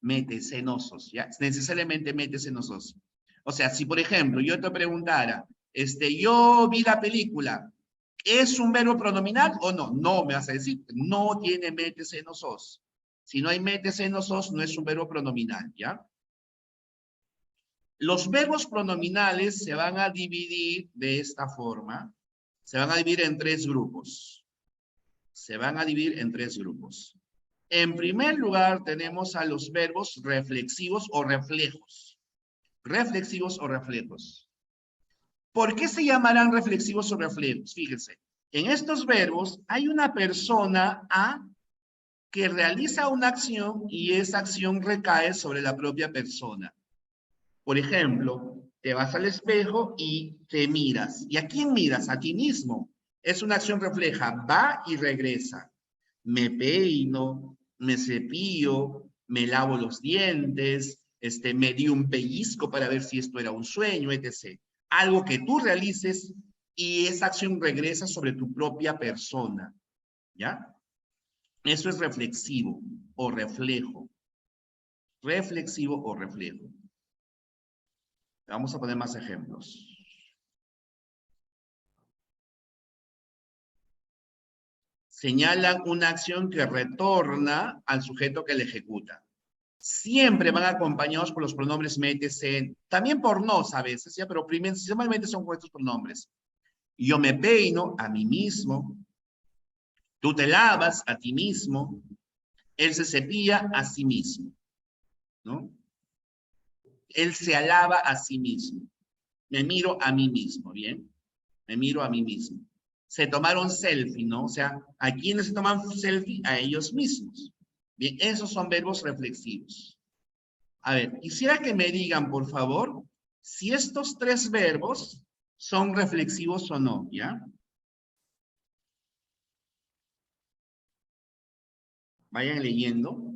Mete, senos, os. ¿Ya? Necesariamente mete, senos, os. O sea, si por ejemplo yo te preguntara, yo vi la película, ¿es un verbo pronominal o no? No, me vas a decir, no tiene mete, senos, os. Si no hay mete, senos, os, no es un verbo pronominal, ¿ya? Los verbos pronominales se van a dividir de esta forma. Se van a dividir en tres grupos. Se van a dividir en tres grupos. En primer lugar, tenemos a los verbos reflexivos o reflejos. Reflexivos o reflejos. ¿Por qué se llamarán reflexivos o reflejos? Fíjense, en estos verbos hay una persona A que realiza una acción y esa acción recae sobre la propia persona. Por ejemplo, te vas al espejo y te miras. ¿Y a quién miras? A ti mismo. Es una acción refleja, va y regresa. Me peino, me cepillo, me lavo los dientes, me di un pellizco para ver si esto era un sueño, etc. Algo que tú realices y esa acción regresa sobre tu propia persona. ¿Ya? Eso es reflexivo o reflejo. Reflexivo o reflejo. Vamos a poner más ejemplos. Señalan una acción que retorna al sujeto que la ejecuta. Siempre van acompañados por los pronombres mete, se, también por nos a veces, ¿ya? Pero principalmente son con estos pronombres. Yo me peino a mí mismo, tú te lavas a ti mismo, él se cepilla a sí mismo, ¿no? Él se alaba a sí mismo. Me miro a mí mismo, ¿bien? Me miro a mí mismo. Se tomaron selfie, ¿no? O sea, ¿a quiénes se toman selfie? A ellos mismos. Bien, esos son verbos reflexivos. A ver, quisiera que me digan, por favor, si estos tres verbos son reflexivos o no, ¿ya? Vayan leyendo.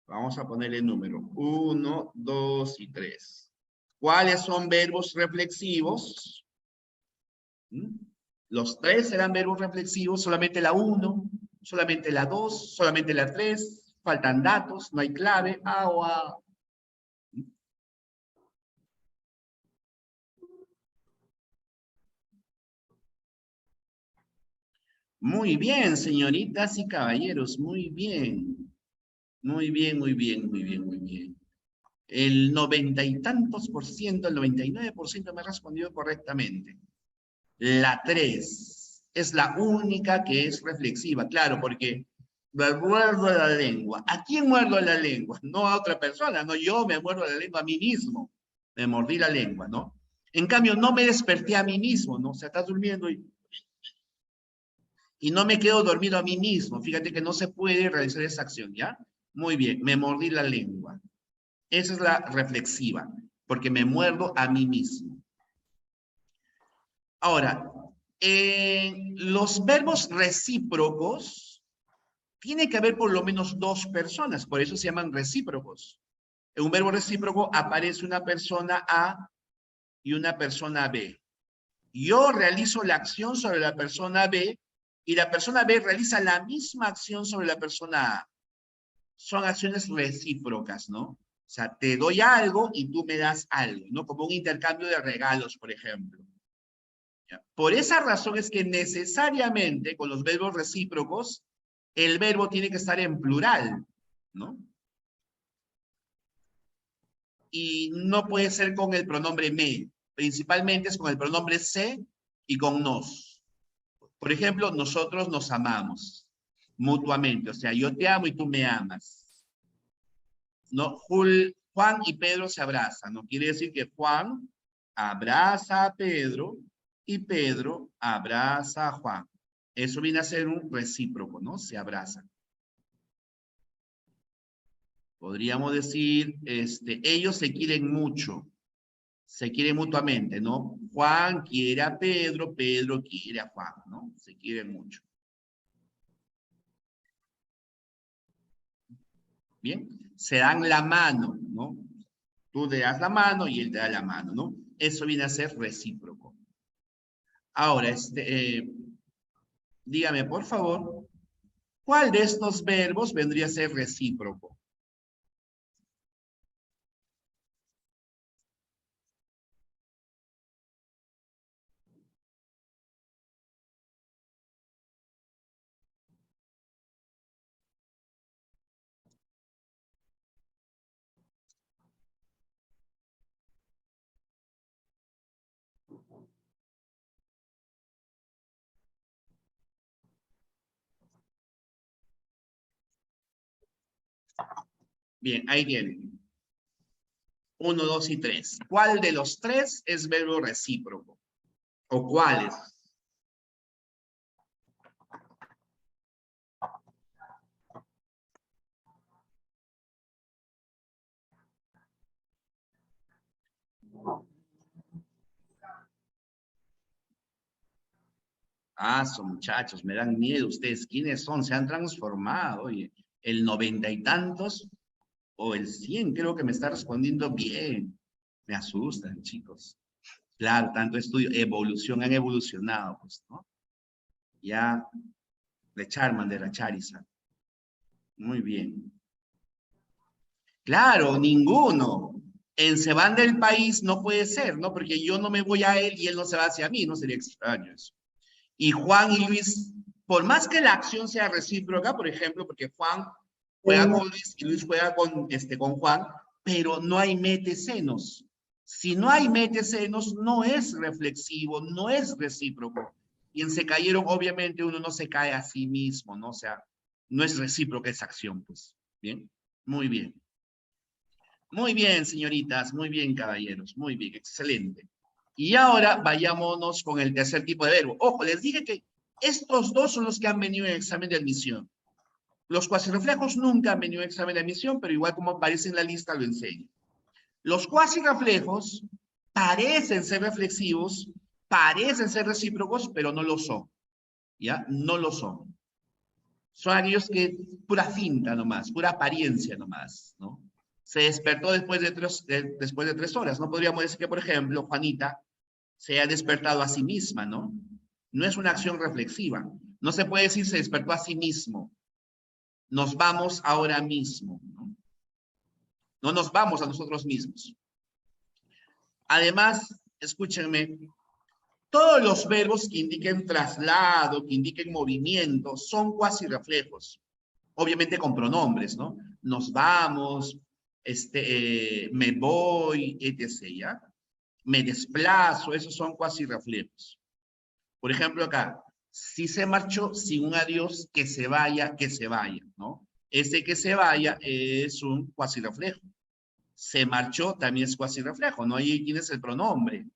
Vamos a ponerle número 1, 2 y 3. ¿Cuáles son verbos reflexivos? Los tres serán verbos reflexivos, solamente la 1, solamente la 2, solamente la 3. Faltan datos, no hay clave, A o A. Muy bien, señoritas y caballeros, muy bien. Muy bien, muy bien, muy bien, muy bien. El 90 y tantos por ciento, el 99% me ha respondido correctamente. La 3 es la única que es reflexiva, claro, porque me muerdo la lengua. ¿A quién muerdo la lengua? No a otra persona, no, yo me muerdo la lengua a mí mismo. Me mordí la lengua, ¿no? En cambio, no me desperté a mí mismo, ¿no? O sea, estás durmiendo y no me quedo dormido a mí mismo. Fíjate que no se puede realizar esa acción, ¿ya? Muy bien, me mordí la lengua. Esa es la reflexiva, porque me muerdo a mí mismo. Ahora, Los verbos recíprocos, tiene que haber por lo menos dos personas, por eso se llaman recíprocos. En un verbo recíproco aparece una persona A y una persona B. Yo realizo la acción sobre la persona B y la persona B realiza la misma acción sobre la persona A. Son acciones recíprocas, ¿no? O sea, te doy algo y tú me das algo, ¿no? Como un intercambio de regalos, por ejemplo. ¿Ya? Por esa razón es que necesariamente con los verbos recíprocos, el verbo tiene que estar en plural, ¿no? Y no puede ser con el pronombre me. Principalmente es con el pronombre se y con nos. Por ejemplo, nosotros nos amamos mutuamente. O sea, yo te amo y tú me amas. No, Juan y Pedro se abrazan. No quiere decir que Juan abraza a Pedro y Pedro abraza a Juan. Eso viene a ser un recíproco, ¿no? Se abrazan. Podríamos decir, ellos se quieren mucho. Se quieren mutuamente, ¿no? Juan quiere a Pedro, Pedro quiere a Juan, ¿no? Se quieren mucho. Bien, se dan la mano, ¿no? Tú le das la mano y él te da la mano, ¿no? Eso viene a ser recíproco. Ahora, dígame, por favor, ¿cuál de estos verbos vendría a ser recíproco? Bien, ahí tienen. 1, 2 y 3. ¿Cuál de los tres es verbo recíproco? ¿O cuáles? Ah, son muchachos, me dan miedo ustedes. ¿Quiénes son? Se han transformado, oye. El 90 y tantos o el 100 creo que me está respondiendo bien. Me asustan, chicos. Claro, tanto estudio, evolución, han evolucionado, pues, ¿no? Ya, de Charmander a Charizard. Muy bien. Claro, ninguno. En se van del país no puede ser, ¿no? Porque yo no me voy a él y él no se va hacia mí, no sería extraño eso. Y Juan y Luis, por más que la acción sea recíproca, por ejemplo, porque Juan juega con Luis y Luis juega con Juan, pero no hay metecenos. Si no hay metecenos, no es reflexivo, no es recíproco. Y en se cayeron, obviamente, uno no se cae a sí mismo, ¿no? O sea, no es recíproca esa acción, pues. ¿Bien? Muy bien. Muy bien, señoritas, muy bien, caballeros, muy bien, excelente. Y ahora vayámonos con el tercer tipo de verbo. Ojo, les dije que estos dos son los que han venido en examen de admisión. Los cuasirreflejos nunca han venido en examen de admisión, pero igual como aparece en la lista lo enseño. Los cuasirreflejos parecen ser reflexivos, parecen ser recíprocos, pero no lo son. ¿Ya? No lo son. Son aquellos que pura finta nomás, pura apariencia nomás, ¿no? Se despertó después de 3 horas. No podríamos decir que, por ejemplo, Juanita se ha despertado a sí misma, ¿no? No es una acción reflexiva. No se puede decir se despertó a sí mismo. Nos vamos ahora mismo, ¿no? No nos vamos a nosotros mismos. Además, escúchenme, todos los verbos que indiquen traslado, que indiquen movimiento, son cuasi reflejos. Obviamente con pronombres, ¿no? Nos vamos, me voy, etc., ¿ya? Me desplazo, esos son cuasi reflejos. Por ejemplo, acá, si se marchó sin un adiós, que se vaya, ¿no? Ese que se vaya es un cuasi reflejo. Se marchó también es cuasi reflejo, ¿no? Ahí quién es el pronombre.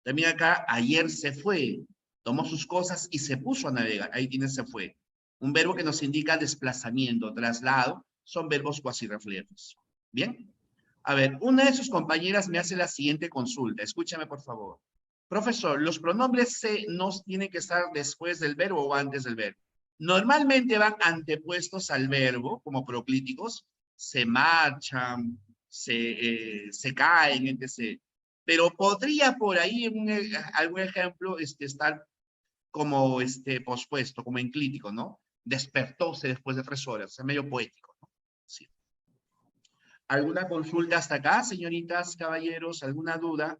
También acá, ayer se fue, tomó sus cosas y se puso a navegar. Ahí tiene se fue. Un verbo que nos indica desplazamiento, traslado, son verbos cuasi reflejos. ¿Bien? A ver, una de sus compañeras me hace la siguiente consulta. Escúchame, por favor. Profesor, ¿los pronombres se nos tienen que estar después del verbo o antes del verbo? Normalmente van antepuestos al verbo, como proclíticos, se marchan, se caen, etc. Pero podría por ahí algún ejemplo estar como pospuesto, como enclítico, ¿no? Despertóse después de 3 horas, es medio poético, ¿no? Sí. ¿Alguna consulta hasta acá, señoritas, caballeros? ¿Alguna duda?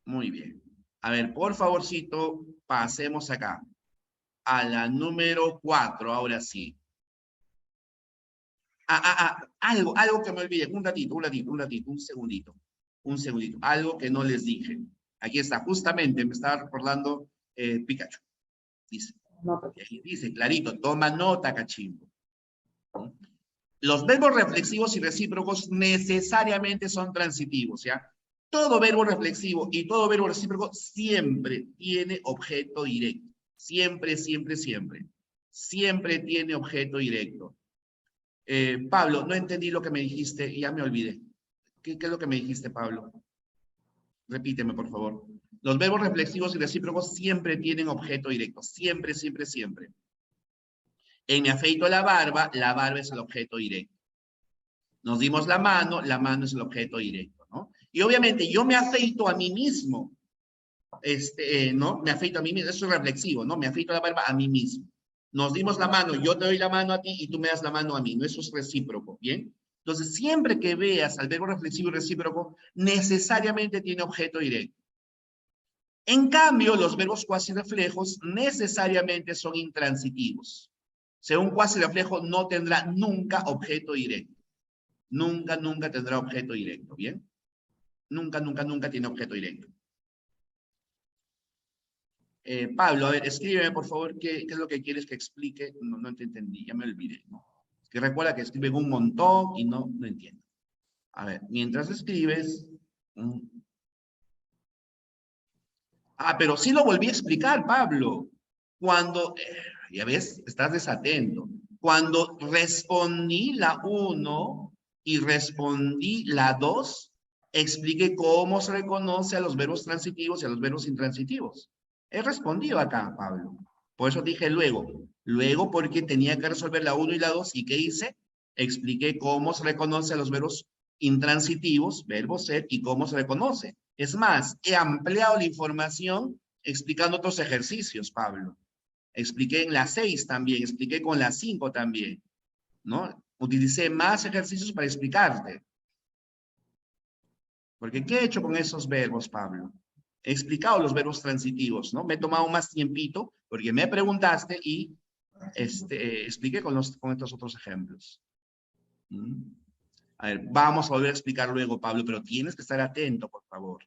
Muy bien. A ver, por favorcito, pasemos acá. A la número 4, ahora sí. Algo que me olvidé. Un segundito. Un segundito. Algo que no les dije. Aquí está, justamente me estaba recordando Pikachu. Dice, dice clarito, toma nota, cachimbo. ¿No? Los verbos reflexivos y recíprocos necesariamente son transitivos, ¿ya? Todo verbo reflexivo y todo verbo recíproco siempre tiene objeto directo. Siempre, siempre, siempre. Siempre tiene objeto directo. Pablo, no entendí lo que me dijiste y ya me olvidé. ¿Qué es lo que me dijiste, Pablo? Repíteme, por favor. Los verbos reflexivos y recíprocos siempre tienen objeto directo. Siempre, siempre, siempre. En me afeito la barba es el objeto directo. Nos dimos la mano es el objeto directo, ¿no? Y obviamente yo me afeito a mí mismo, ¿no? Me afeito a mí mismo, eso es reflexivo, ¿no? Me afeito la barba a mí mismo. Nos dimos la mano, yo te doy la mano a ti y tú me das la mano a mí, ¿no? Eso es recíproco, ¿bien? Entonces, siempre que veas al verbo reflexivo y recíproco, necesariamente tiene objeto directo. En cambio, los verbos cuasi reflejos necesariamente son intransitivos. O sea, un cuasi reflejo no tendrá nunca objeto directo. Nunca, nunca tendrá objeto directo, ¿bien? Nunca, nunca, nunca tiene objeto directo. Pablo, a ver, escríbeme, por favor, qué es lo que quieres que explique. No te entendí, ya me olvidé, ¿no? Es que recuerda que escriben un montón y no entiendo. A ver, mientras escribes... pero sí lo volví a explicar, Pablo. Cuando, ya ves, estás desatento. Cuando respondí la 1 y respondí la 2, expliqué cómo se reconoce a los verbos transitivos y a los verbos intransitivos. He respondido acá, Pablo. Por eso dije luego. Luego porque tenía que resolver la 1 y la 2. ¿Y qué hice? Expliqué cómo se reconoce a los verbos intransitivos, verbo ser, y cómo se reconoce. Es más, he ampliado la información explicando otros ejercicios, Pablo. Expliqué en la 6 también, expliqué con la 5 también, ¿no? Utilicé más ejercicios para explicarte. Porque ¿qué he hecho con esos verbos, Pablo? He explicado los verbos transitivos, ¿no? Me he tomado más tiempito porque me preguntaste y expliqué con estos otros ejemplos. A ver, vamos a volver a explicar luego, Pablo, pero tienes que estar atento, por favor.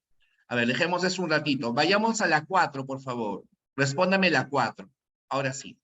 A ver, dejemos eso un ratito. Vayamos a la 4, por favor. Respóndame la 4. Ahora sí.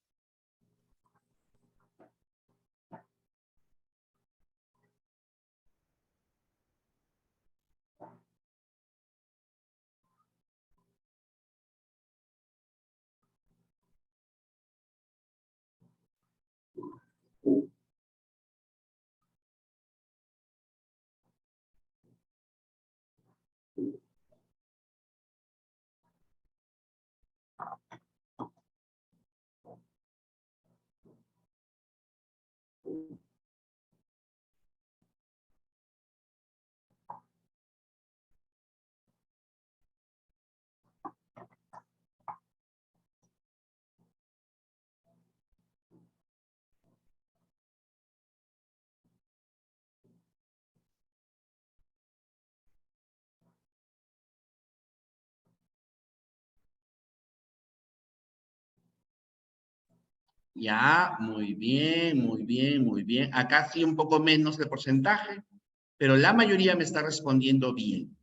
Ya, muy bien, muy bien, muy bien. Acá sí un poco menos de porcentaje, pero la mayoría me está respondiendo bien.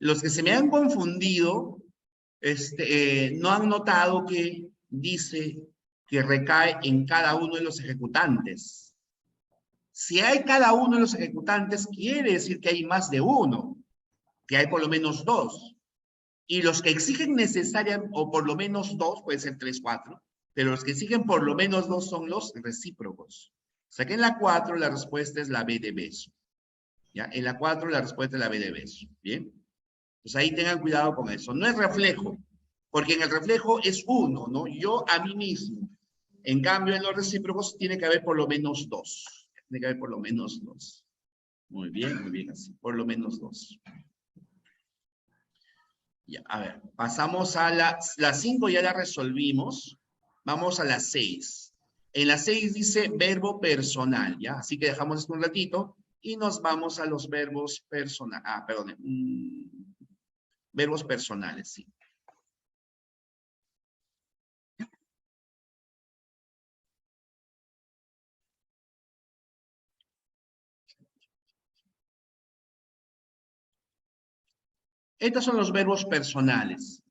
Los que se me han confundido, no han notado que dice que recae en cada uno de los ejecutantes. Si hay cada uno de los ejecutantes, quiere decir que hay más de uno, que hay por lo menos 2. Y los que exigen necesariamente, o por lo menos 2, puede ser 3, 4, pero los que exigen por lo menos 2 son los recíprocos. O sea que en la 4 la respuesta es la B de beso. ¿Ya? En la 4 la respuesta es la B de beso. ¿Bien? Pues ahí tengan cuidado con eso. No es reflejo, porque en el reflejo es uno, ¿no? Yo a mí mismo. En cambio, en los recíprocos tiene que haber por lo menos dos. Tiene que haber por lo menos dos. Muy bien así. Por lo menos dos. Ya, a ver, pasamos a la 5, ya la resolvimos. Vamos a la 6. En la 6 dice verbo personal, ¿ya? Así que dejamos esto un ratito y nos vamos a los verbos personales. Ah, perdón. Verbos personales, sí. Estos son los verbos personales.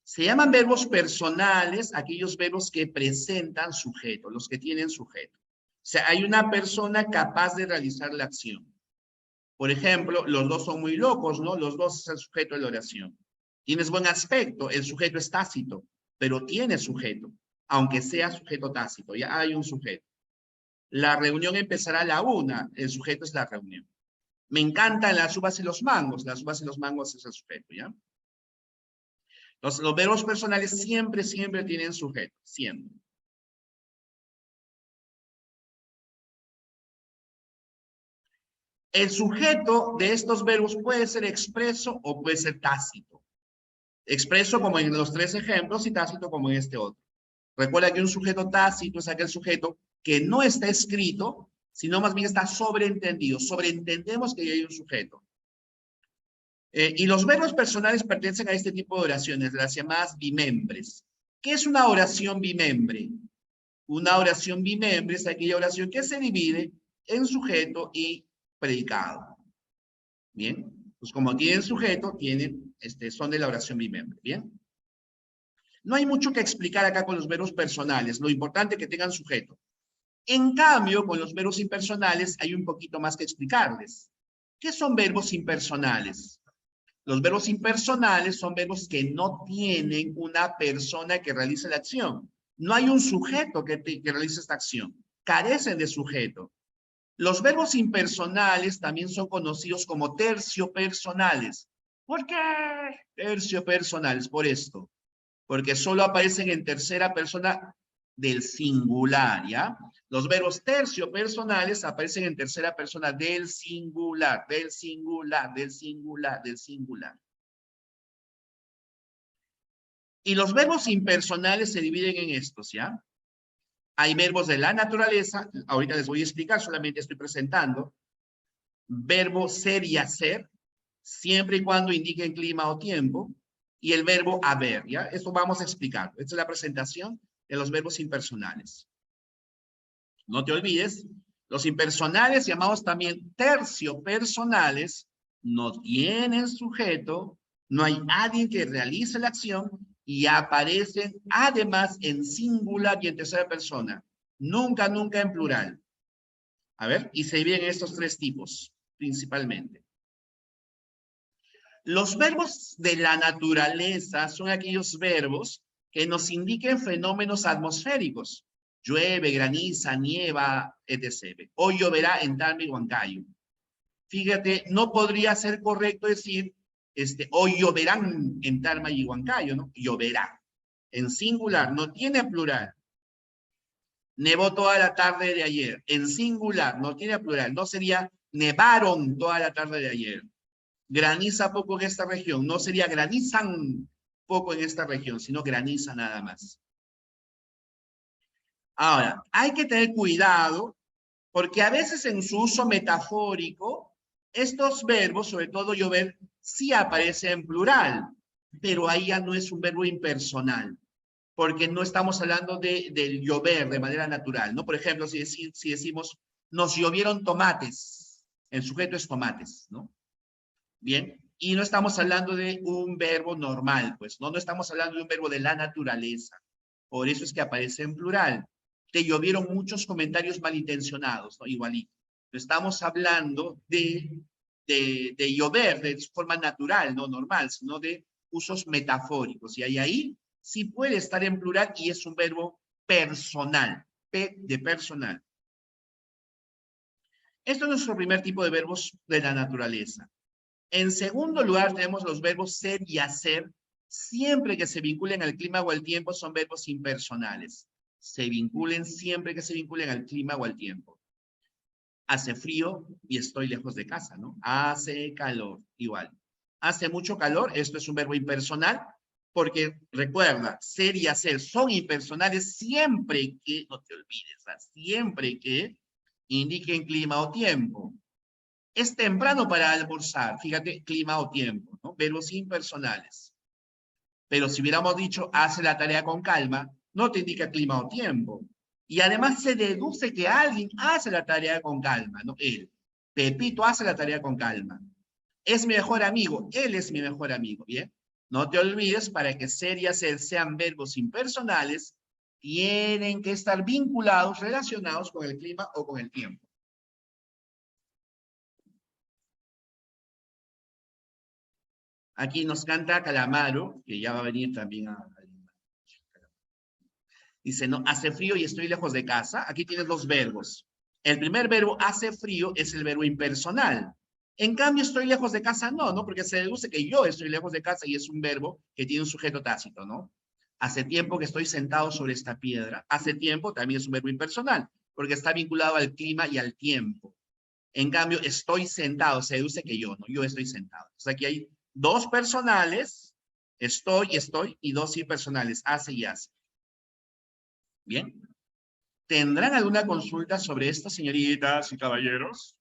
Se llaman verbos personales aquellos verbos que presentan sujeto, los que tienen sujeto. O sea, hay una persona capaz de realizar la acción. Por ejemplo, los dos son muy locos, ¿no? Los dos es el sujeto de la oración. Tienes buen aspecto, el sujeto es tácito, pero tiene sujeto, aunque sea sujeto tácito, ya hay un sujeto. La reunión empezará a la 1, el sujeto es la reunión. Me encantan las uvas y los mangos es el sujeto, ¿ya? Los verbos personales siempre tienen sujeto, siempre. El sujeto de estos verbos puede ser expreso o puede ser tácito. Expreso como en los 3 ejemplos y tácito como en este otro. Recuerda que un sujeto tácito es aquel sujeto que no está escrito, sino más bien está sobreentendido. Sobreentendemos que hay un sujeto. Y los verbos personales pertenecen a este tipo de oraciones, las llamadas bimembres. ¿Qué es una oración bimembre? Una oración bimembre es aquella oración que se divide en sujeto y predicado. Bien, pues como tienen sujeto, son de la oración bimembre. Bien. No hay mucho que explicar acá con los verbos personales. Lo importante es que tengan sujeto. En cambio, con los verbos impersonales hay un poquito más que explicarles. ¿Qué son verbos impersonales? Los verbos impersonales son verbos que no tienen una persona que realice la acción. No hay un sujeto que realice esta acción. Carecen de sujeto. Los verbos impersonales también son conocidos como terciopersonales. ¿Por qué? Terciopersonales, por esto. Porque solo aparecen en tercera persona del singular, ¿ya? Los verbos terciopersonales aparecen en tercera persona del singular, del singular, del singular, del singular. Y los verbos impersonales se dividen en estos, ¿ya? Hay verbos de la naturaleza, ahorita les voy a explicar, solamente estoy presentando. Verbo ser y hacer, siempre y cuando indiquen clima o tiempo. Y el verbo haber, ¿ya? Esto vamos a explicar. Esta es la presentación de los verbos impersonales. No te olvides, los impersonales, llamados también terciopersonales, no tienen sujeto, no hay alguien que realice la acción y aparecen además en singular y en tercera persona. Nunca en plural. A ver, y se dividen estos 3 tipos, principalmente. Los verbos de la naturaleza son aquellos verbos que nos indiquen fenómenos atmosféricos. Llueve, graniza, nieva, etc. Hoy lloverá en Tarma y Huancayo. Fíjate, no podría ser correcto decir, hoy lloverán en Tarma y Huancayo, ¿no? Lloverá. En singular, no tiene plural. Nevó toda la tarde de ayer. En singular, no tiene plural. No sería nevaron toda la tarde de ayer. Graniza poco en esta región. No sería granizan poco en esta región, sino graniza nada más. Ahora, hay que tener cuidado porque a veces en su uso metafórico, estos verbos, sobre todo llover, sí aparecen en plural, pero ahí ya no es un verbo impersonal, porque no estamos hablando del llover de manera natural, ¿no? Por ejemplo, si decimos, nos llovieron tomates, el sujeto es tomates, ¿no? Bien, y no estamos hablando de un verbo normal, pues, ¿no? No estamos hablando de un verbo de la naturaleza. Por eso es que aparece en plural. Te llovieron muchos comentarios malintencionados, ¿no? Igualito. No estamos hablando de llover de forma natural, no normal, sino de usos metafóricos. Y ahí sí puede estar en plural y es un verbo personal, P de personal. Esto es nuestro primer tipo de verbos de la naturaleza. En segundo lugar, tenemos los verbos ser y hacer. Siempre que se vinculen al clima o al tiempo, son verbos impersonales. Se vinculen siempre que se vinculen al clima o al tiempo. Hace frío y estoy lejos de casa, ¿no? Hace calor, igual. Hace mucho calor, esto es un verbo impersonal, porque recuerda, ser y hacer son impersonales siempre que, no te olvides, siempre que indiquen clima o tiempo. Es temprano para almorzar, fíjate, clima o tiempo, ¿no? Verbos impersonales. Pero si hubiéramos dicho, hace la tarea con calma, no te indica clima o tiempo. Y además se deduce que alguien hace la tarea con calma, no él. Pepito hace la tarea con calma. Es mi mejor amigo, él es mi mejor amigo, ¿bien? No te olvides, para que ser y hacer sean verbos impersonales, tienen que estar vinculados, relacionados con el clima o con el tiempo. Aquí nos canta Calamaro, que ya va a venir también a... Dice, no, hace frío y estoy lejos de casa. Aquí tienes dos verbos. El primer verbo, hace frío, es el verbo impersonal. En cambio, estoy lejos de casa, no, porque se deduce que yo estoy lejos de casa y es un verbo que tiene un sujeto tácito, ¿no? Hace tiempo que estoy sentado sobre esta piedra. Hace tiempo también es un verbo impersonal, porque está vinculado al clima y al tiempo. En cambio, estoy sentado, se deduce que yo, ¿no? Yo estoy sentado. Entonces aquí hay dos personales, estoy, y dos impersonales, hace y hace. Bien. ¿Tendrán alguna consulta sobre esto, señoritas y caballeros?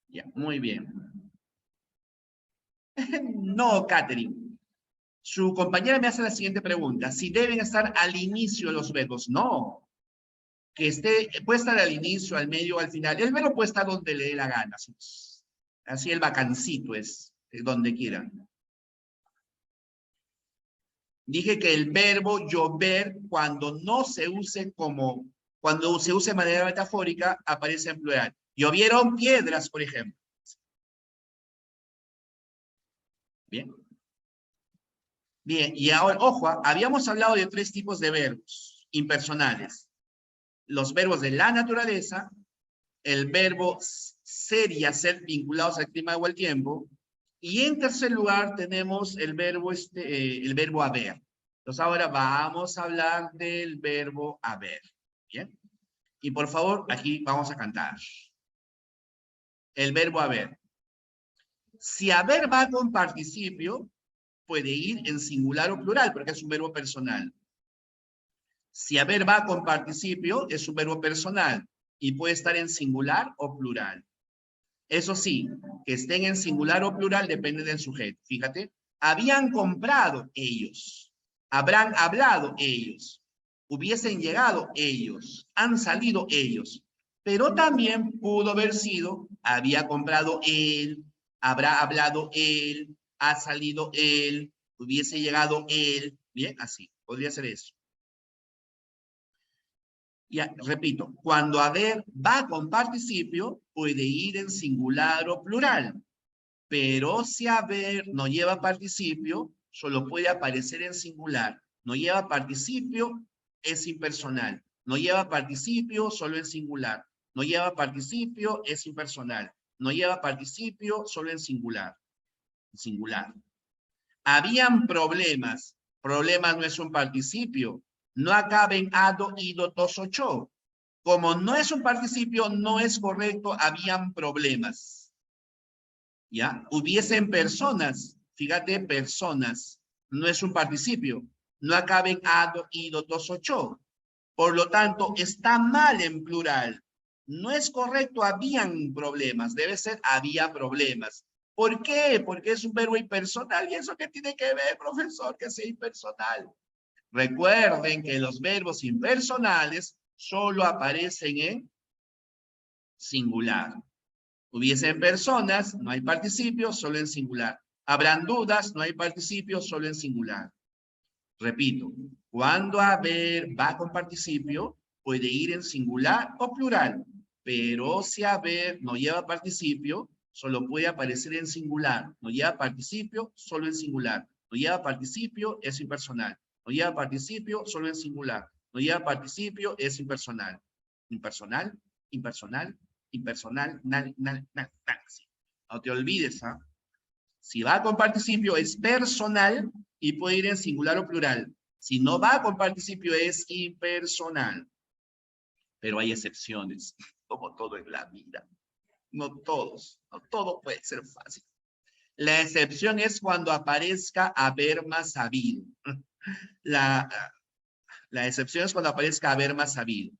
Ya, muy bien. No, Catherine. Su compañera me hace la siguiente pregunta. Si deben estar al inicio los verbos. No. Que esté, puede estar al inicio, al medio, al final. El verbo puede estar donde le dé la gana. Así el vacancito es, donde quiera. Dije que el verbo llover, cuando no se use como, cuando se use de manera metafórica, aparece en plural. Llovieron piedras, por ejemplo. Bien. Bien, y ahora, ojo, habíamos hablado de tres tipos de verbos impersonales. Los verbos de la naturaleza, el verbo ser y hacer vinculados al clima o al tiempo, y en tercer lugar tenemos el verbo haber. Entonces ahora vamos a hablar del verbo haber. Bien. Y por favor, aquí vamos a cantar. El verbo haber. Si haber va con participio, puede ir en singular o plural, porque es un verbo personal. Si haber va con participio, es un verbo personal y puede estar en singular o plural. Eso sí, que estén en singular o plural depende del sujeto. Fíjate, habían comprado ellos, habrán hablado ellos, hubiesen llegado ellos, han salido ellos. Pero también pudo haber sido, había comprado él, habrá hablado él, ha salido él, hubiese llegado él. Bien, así, podría ser eso. Ya, repito, cuando haber va con participio, puede ir en singular o plural. Pero si haber no lleva participio, solo puede aparecer en singular. No lleva participio, es impersonal. No lleva participio, solo en singular. No lleva participio, es impersonal. No lleva participio, solo en singular. Singular. Habían problemas. Problemas no es un participio. No acaba en ado, ido, tos, ocho. Como no es un participio, no es correcto, habían problemas. ¿Ya? Hubiesen personas, fíjate, personas, no es un participio, no acaba en ado, ido, tos, ocho. Por lo tanto, está mal en plural. No es correcto, habían problemas, debe ser había problemas. ¿Por qué? Porque es un verbo impersonal. ¿Y eso qué tiene que ver, profesor, que sea impersonal? Recuerden que los verbos impersonales solo aparecen en singular. Hubiesen personas, no hay participio, solo en singular. Habrán dudas, no hay participio, solo en singular. Repito, cuando haber va con participio, puede ir en singular o plural. Pero si haber no lleva participio, solo puede aparecer en singular. No lleva participio, solo en singular. No lleva participio, es impersonal. No lleva participio, solo en singular. No lleva participio, es impersonal. Impersonal, impersonal, impersonal, sí. No te olvides, ¿ah? Si va con participio es personal y puede ir en singular o plural. Si no va con participio es impersonal. Pero hay excepciones, como todo en la vida. No todos, no todo puede ser fácil. La excepción es cuando aparezca haber más sabido. La excepción es cuando aparezca haber más sabido.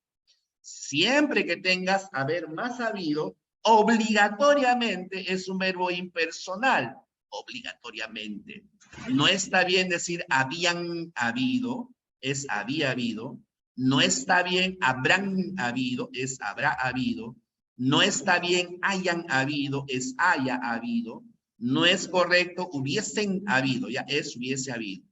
Siempre que tengas haber más sabido, obligatoriamente es un verbo impersonal. Obligatoriamente. No está bien decir habían habido, es había habido. No está bien habrán habido, es habrá habido. No está bien hayan habido, es haya habido. No es correcto hubiesen habido, ya es hubiese habido.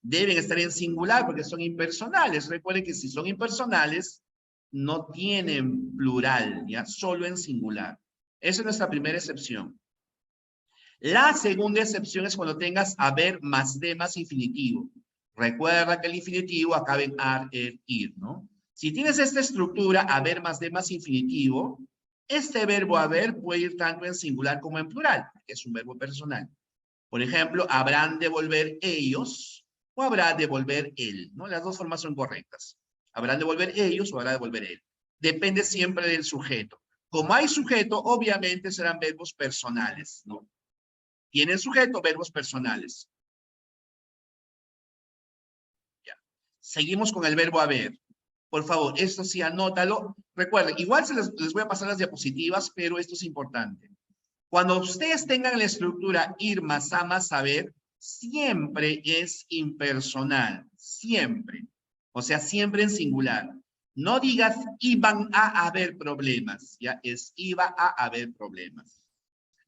Deben estar en singular porque son impersonales. Recuerden que si son impersonales, no tienen plural, ya solo en singular. Esa es nuestra primera excepción. La segunda excepción es cuando tengas haber más de más infinitivo. Recuerda que el infinitivo acaba en ar, er, ir, ¿no? Si tienes esta estructura, haber más de más infinitivo, este verbo haber puede ir tanto en singular como en plural, que es un verbo personal. Por ejemplo, habrán de volver ellos o habrá de volver él, ¿no? Las dos formas son correctas. Habrán de volver ellos o habrá de volver él. Depende siempre del sujeto. Como hay sujeto, obviamente serán verbos personales, ¿no? Tienen sujeto, verbos personales. Ya. Seguimos con el verbo haber. Por favor, esto sí, anótalo. Recuerden, igual les voy a pasar las diapositivas, pero esto es importante. Cuando ustedes tengan la estructura ir más a más saber, siempre es impersonal. Siempre. O sea, siempre en singular. No digas iban a haber problemas. Ya es iba a haber problemas.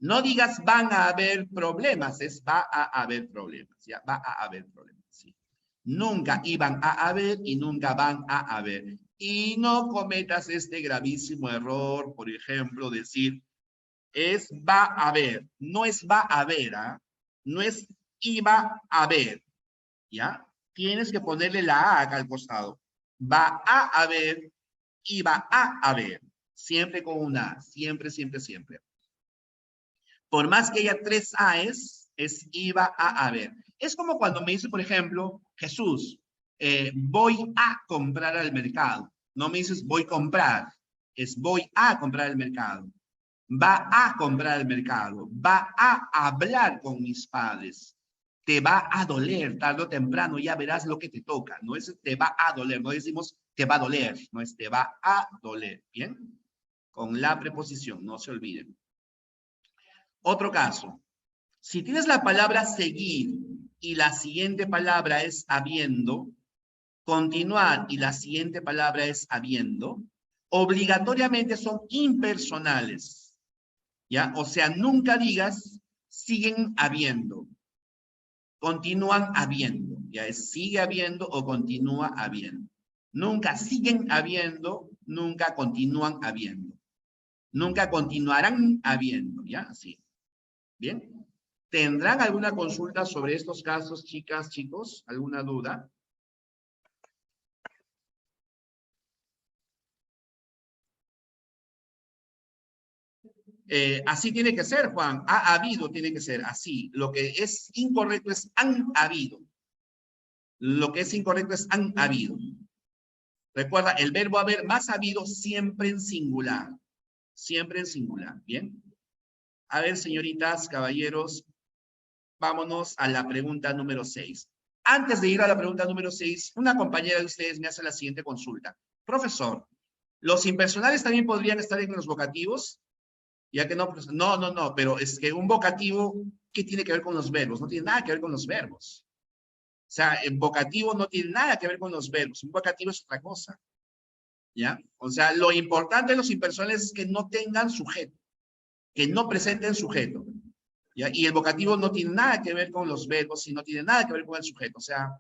No digas van a haber problemas, es va a haber problemas, ya, va a haber problemas, sí. Nunca iban a haber y nunca van a haber. Y no cometas este gravísimo error, por ejemplo, decir, es va a haber, no es va a haber, ¿ah? No es iba a haber, ¿ya? Tienes que ponerle la A acá al costado. Va a haber, iba a haber, siempre con una A, siempre, siempre, siempre. Por más que haya tres A's, es iba a haber. Es como cuando me dice, por ejemplo, Jesús, voy a comprar al mercado. No me dices voy a comprar, es voy a comprar al mercado. Va a comprar al mercado. Va a hablar con mis padres. Te va a doler, tarde o temprano, ya verás lo que te toca. No es te va a doler, no decimos te va a doler, no es te va a doler. ¿Bien? Con la preposición, no se olviden. Otro caso, si tienes la palabra seguir y la siguiente palabra es habiendo, continuar y la siguiente palabra es habiendo, obligatoriamente son impersonales, ¿ya? O sea, nunca digas siguen habiendo, continúan habiendo, ya es sigue habiendo o continúa habiendo. Nunca siguen habiendo, nunca continúan habiendo. Nunca continuarán habiendo, ¿ya? Así. Bien. ¿Tendrán alguna consulta sobre estos casos, chicas, chicos? ¿Alguna duda? Así tiene que ser, Juan. Ha habido, tiene que ser así. Lo que es incorrecto es han habido. Lo que es incorrecto es han habido. Recuerda, el verbo haber más habido siempre en singular. Siempre en singular. ¿Bien? A ver, señoritas, caballeros, vámonos a la pregunta número 6. Antes de ir a la pregunta número 6, una compañera de ustedes me hace la siguiente consulta. Profesor, ¿los impersonales también podrían estar en los vocativos? Ya que no, no, pero es que un vocativo, ¿qué tiene que ver con los verbos? No tiene nada que ver con los verbos. O sea, el vocativo no tiene nada que ver con los verbos. Un vocativo es otra cosa. ¿Ya? O sea, lo importante de los impersonales es que no tengan sujeto, que no presenten sujeto. ¿Ya? Y el vocativo no tiene nada que ver con los verbos y no tiene nada que ver con el sujeto. O sea,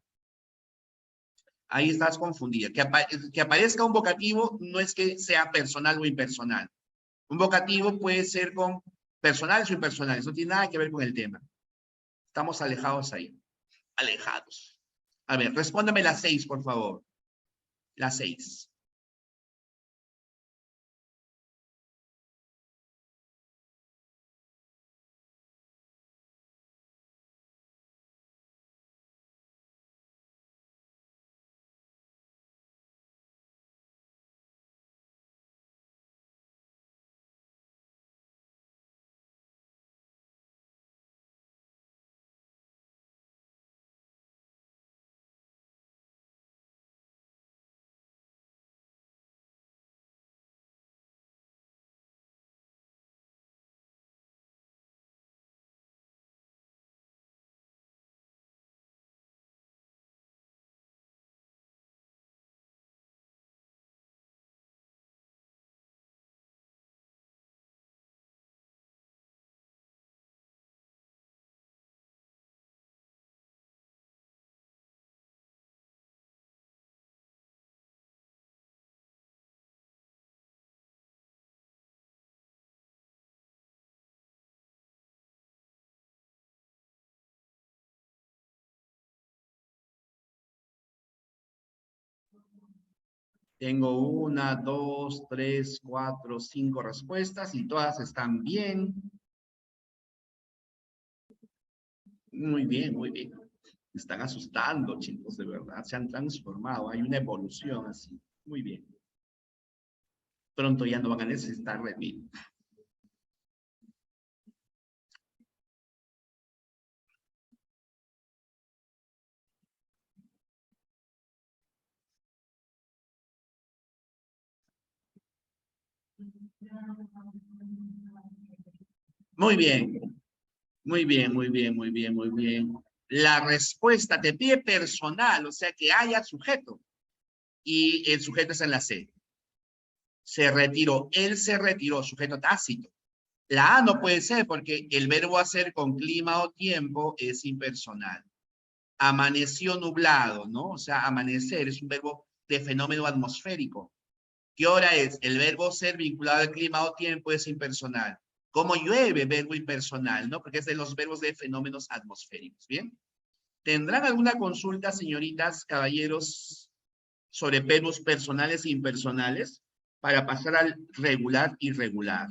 ahí estás confundida. Que aparezca un vocativo no es que sea personal o impersonal. Un vocativo puede ser con Personales o impersonales, no tiene nada que ver con el tema. Estamos alejados ahí. Alejados. A ver, respóndame la 6, por favor. La 6. Tengo 1, 2, 3, 4, 5 respuestas y todas están bien. Muy bien, muy bien. Me están asustando, chicos, de verdad. Se han transformado. Hay una evolución así. Muy bien. Pronto ya no van a necesitar de mí. Muy bien. Muy bien, muy bien, muy bien, muy bien. La respuesta te pide personal, o sea que haya sujeto. Y el sujeto es en la C. Se retiró. Él se retiró, sujeto tácito. La A no puede ser porque el verbo hacer con clima o tiempo es impersonal. Amaneció nublado, ¿no? O sea, amanecer es un verbo de fenómeno atmosférico. ¿Qué hora es? El verbo ser vinculado al clima o tiempo es impersonal. ¿Cómo llueve? Verbo impersonal, ¿no? Porque es de los verbos de fenómenos atmosféricos, ¿bien? ¿Tendrán alguna consulta, señoritas, caballeros, sobre verbos personales e impersonales para pasar al regular y irregular?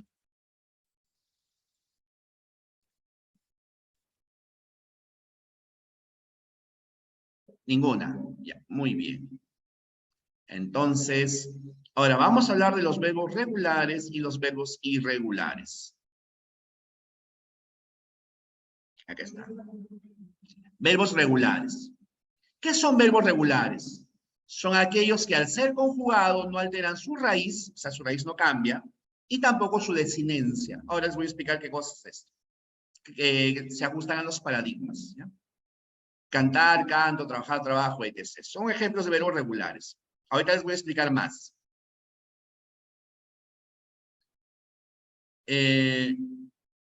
Ninguna. Ya, muy bien. Entonces, ahora vamos a hablar de los verbos regulares y los verbos irregulares. Acá está. Verbos regulares. ¿Qué son verbos regulares? Son aquellos que al ser conjugados no alteran su raíz, o sea, su raíz no cambia, y tampoco su desinencia. Ahora les voy a explicar qué cosa es esto. Que se ajustan a los paradigmas. ¿Ya? Cantar, canto, trabajar, trabajo, etc. Son ejemplos de verbos regulares. Ahorita les voy a explicar más.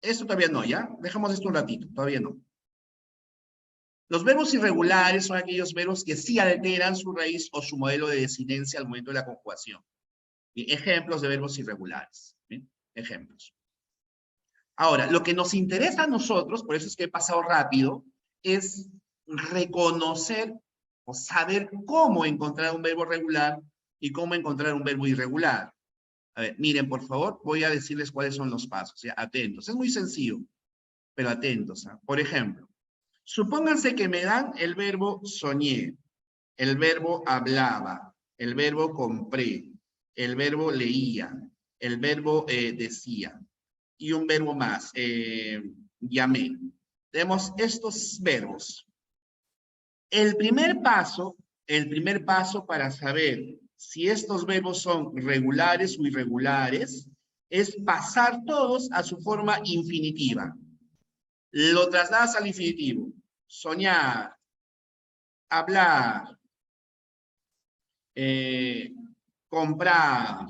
Esto todavía no, ¿ya? Dejamos esto un ratito, todavía no. Los verbos irregulares son aquellos verbos que sí alteran su raíz o su modelo de desinencia al momento de la conjugación. Bien, ejemplos de verbos irregulares. Bien, ejemplos. Ahora, lo que nos interesa a nosotros, por eso es que he pasado rápido, es reconocer o saber cómo encontrar un verbo regular y cómo encontrar un verbo irregular. A ver, miren, por favor, voy a decirles cuáles son los pasos. ¿Ya? Atentos. Es muy sencillo, pero atentos. ¿Ah? Por ejemplo, supónganse que me dan el verbo soñé, el verbo hablaba, el verbo compré, el verbo leía, el verbo decía y un verbo más, llamé. Tenemos estos verbos. El primer paso para saber si estos verbos son regulares o irregulares es pasar todos a su forma infinitiva. Lo trasladas al infinitivo. Soñar, hablar, comprar,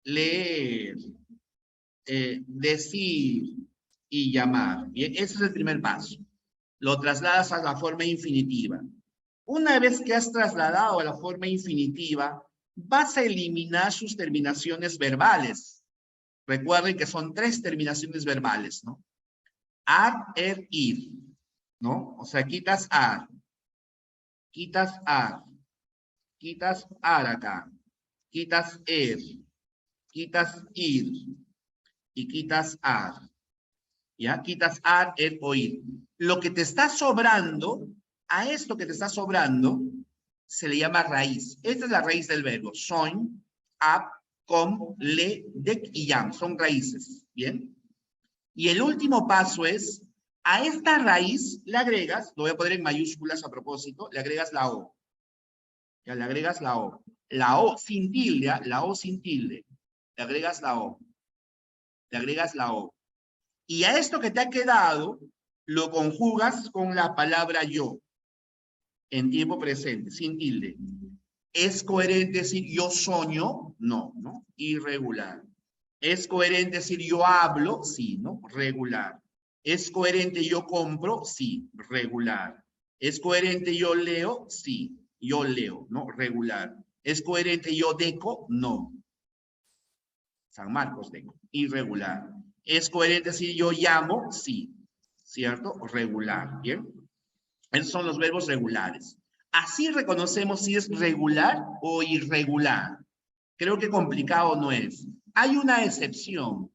leer, decir y llamar. Bien, ese es el primer paso. Lo trasladas a la forma infinitiva. Una vez que has trasladado a la forma infinitiva, vas a eliminar sus terminaciones verbales. Recuerden que son 3 terminaciones verbales, ¿no? Ar, er, ir, ¿no? O sea, quitas ar, quitas ar acá, quitas quitas ir y quitas ar. ¿Ya? Quitas ar, er o ir. Lo que te está sobrando, a esto que te está sobrando, se le llama raíz. Esta es la raíz del verbo. Son, ab, com, le, dec y yam. Son raíces. ¿Bien? Y el último paso es, a esta raíz le agregas, lo voy a poner en mayúsculas a propósito, le agregas la O. Ya le agregas la O. La O sin tilde, la O sin tilde. Le agregas la O. Le agregas la O. Y a esto que te ha quedado, lo conjugas con la palabra yo, en tiempo presente, sin tilde. ¿Es coherente decir yo soño? No, ¿no? Irregular. ¿Es coherente decir yo hablo? Sí, ¿no? Regular. ¿Es coherente yo compro? Sí, regular. ¿Es coherente yo leo? Sí, yo leo, ¿no? Regular. ¿Es coherente yo deco? No. San Marcos deco. Irregular. ¿Es coherente decir yo llamo? Sí. ¿Cierto? Regular. ¿Bien? Esos son los verbos regulares. Así reconocemos si es regular o irregular. Creo que complicado no es. Hay una excepción.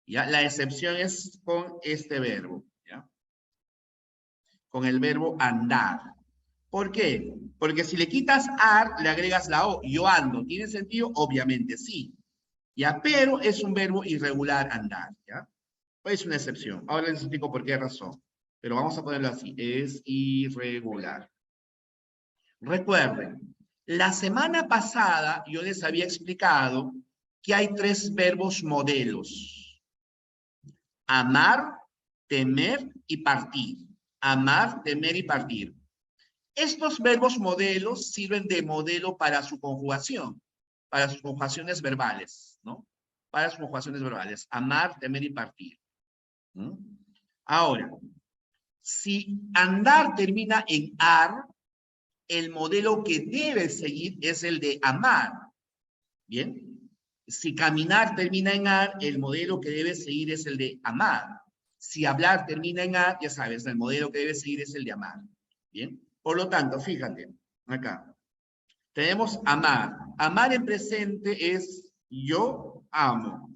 ¿Ya? La excepción es con este verbo. ¿Ya? Con el verbo andar. ¿Por qué? Porque si le quitas ar, le agregas la o. Yo ando. ¿Tiene sentido? Obviamente sí. ¿Ya? Pero es un verbo irregular andar. ¿Ya? Es una excepción. Ahora les explico por qué razón. Pero vamos a ponerlo así. Es irregular. Recuerden, la semana pasada yo les había explicado que hay 3 verbos modelos. Amar, temer y partir. Amar, temer y partir. Estos verbos modelos sirven de modelo para su conjugación, para sus conjugaciones verbales, ¿no? Para sus conjugaciones verbales. Amar, temer y partir. ¿Mm? Ahora, si andar termina en ar, el modelo que debe seguir es el de amar. ¿Bien? Si caminar termina en ar, el modelo que debe seguir es el de amar. Si hablar termina en ar, ya sabes, el modelo que debe seguir es el de amar. ¿Bien? Por lo tanto, fíjate, acá. Tenemos amar. Amar en presente es yo amo.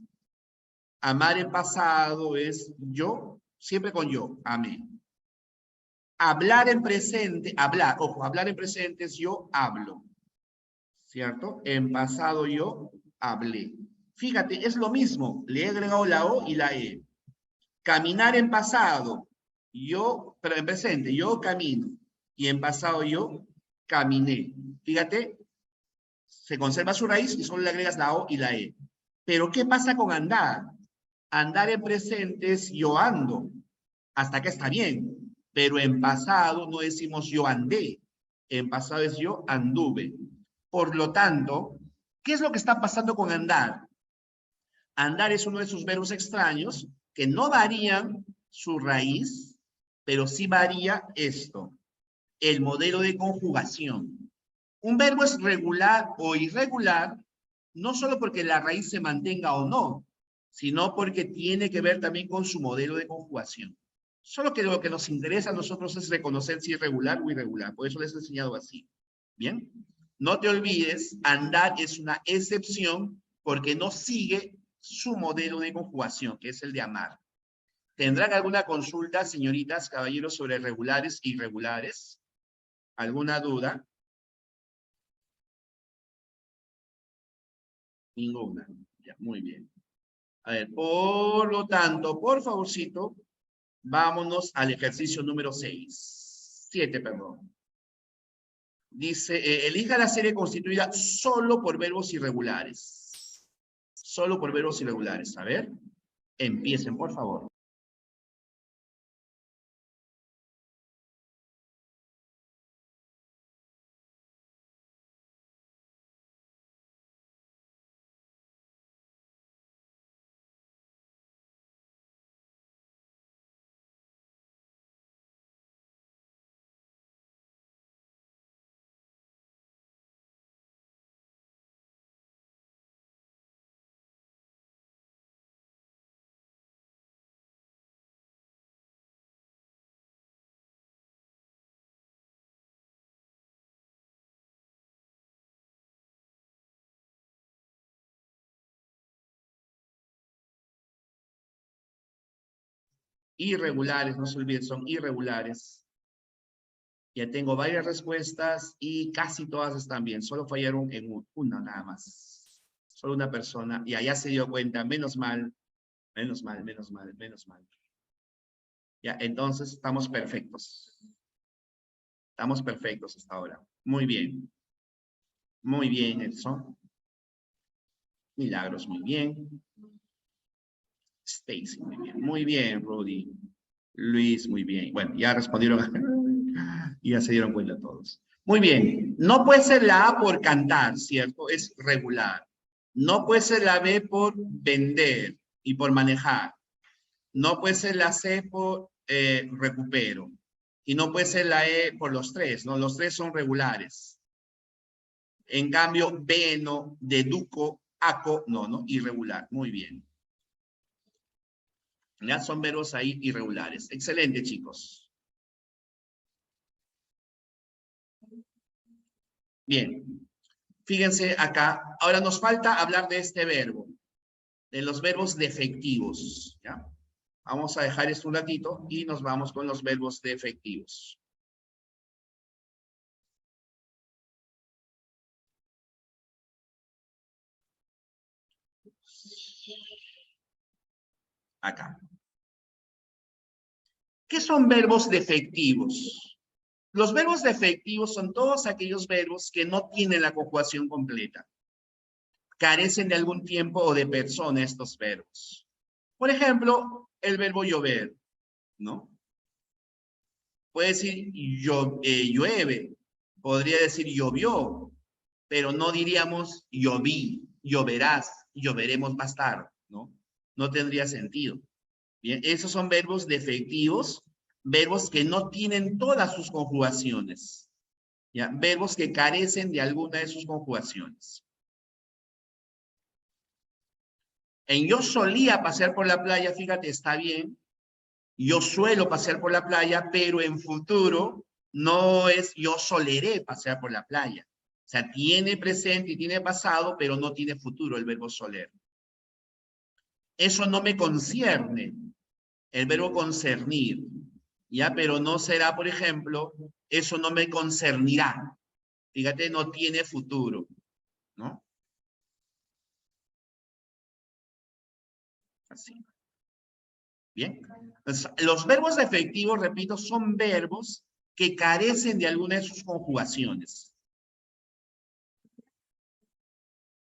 Amar en pasado es yo, siempre con yo, amé. Hablar en presente, hablar, ojo, hablar en presente es yo hablo, ¿cierto? En pasado yo hablé. Fíjate, es lo mismo, le he agregado la O y la E. Caminar en pasado, yo, pero en presente, yo camino. Y en pasado yo caminé. Fíjate, se conserva su raíz y solo le agregas la O y la E. Pero ¿qué pasa con andar? Andar en presente es yo ando. Hasta acá está bien. Pero en pasado no decimos yo andé. En pasado es yo anduve. Por lo tanto, ¿qué es lo que está pasando con andar? Andar es uno de esos verbos extraños que no varían su raíz, pero sí varía esto, el modelo de conjugación. Un verbo es regular o irregular, no solo porque la raíz se mantenga o no, sino porque tiene que ver también con su modelo de conjugación. Solo que lo que nos interesa a nosotros es reconocer si es regular o irregular. Por eso les he enseñado así. ¿Bien? No te olvides, andar es una excepción porque no sigue su modelo de conjugación, que es el de amar. ¿Tendrán alguna consulta, señoritas, caballeros, sobre regulares e irregulares? ¿Alguna duda? Ninguna. Ya, muy bien. A ver, por lo tanto, por favorcito, vámonos al ejercicio número 6. 7, perdón. Dice, elija la serie constituida solo por verbos irregulares. Solo por verbos irregulares. A ver, empiecen, por favor. Irregulares, no se olviden, son irregulares. Ya tengo varias respuestas y casi todas están bien. Solo fallaron en una nada más. Solo una persona. Y allá se dio cuenta, menos mal, menos mal, menos mal, menos mal. Ya, entonces estamos perfectos. Estamos perfectos hasta ahora. Muy bien. Muy bien, Edson. Milagros, muy bien. Stacy, muy bien. Muy bien, Rudy. Luis, muy bien. Bueno, ya respondieron. Y ya se dieron cuenta todos. Muy bien. No puede ser la A por cantar, ¿cierto? Es regular. No puede ser la B por vender y por manejar. No puede ser la C por recupero. Y no puede ser la E por los tres, ¿no? Los tres son regulares. En cambio, B no, deduco, aco, no, irregular. Muy bien. Ya son verbos ahí irregulares. Excelente, chicos. Bien. Fíjense acá. Ahora nos falta hablar de este verbo. De los verbos defectivos. ¿Ya? Vamos a dejar esto un ratito y nos vamos con los verbos defectivos. Acá. ¿Qué son verbos defectivos? Los verbos defectivos son todos aquellos verbos que no tienen la conjugación completa. Carecen de algún tiempo o de persona estos verbos. Por ejemplo, el verbo llover, ¿no? Puede decir llueve, podría decir llovió, pero no diríamos lloví, lloverás, lloveremos más tarde, ¿no? No tendría sentido. Bien, esos son verbos defectivos, verbos que no tienen todas sus conjugaciones. ¿Ya? Verbos que carecen de alguna de sus conjugaciones. En yo solía pasear por la playa, fíjate, está bien. Yo suelo pasear por la playa, pero en futuro no es yo soleré pasear por la playa. O sea, tiene presente y tiene pasado, pero no tiene futuro el verbo soler. Eso no me concierne, el verbo concernir. Ya, pero no será, por ejemplo, eso no me concernirá. Fíjate, no tiene futuro, ¿no? Así. Bien. Entonces, los verbos defectivos, repito, son verbos que carecen de alguna de sus conjugaciones.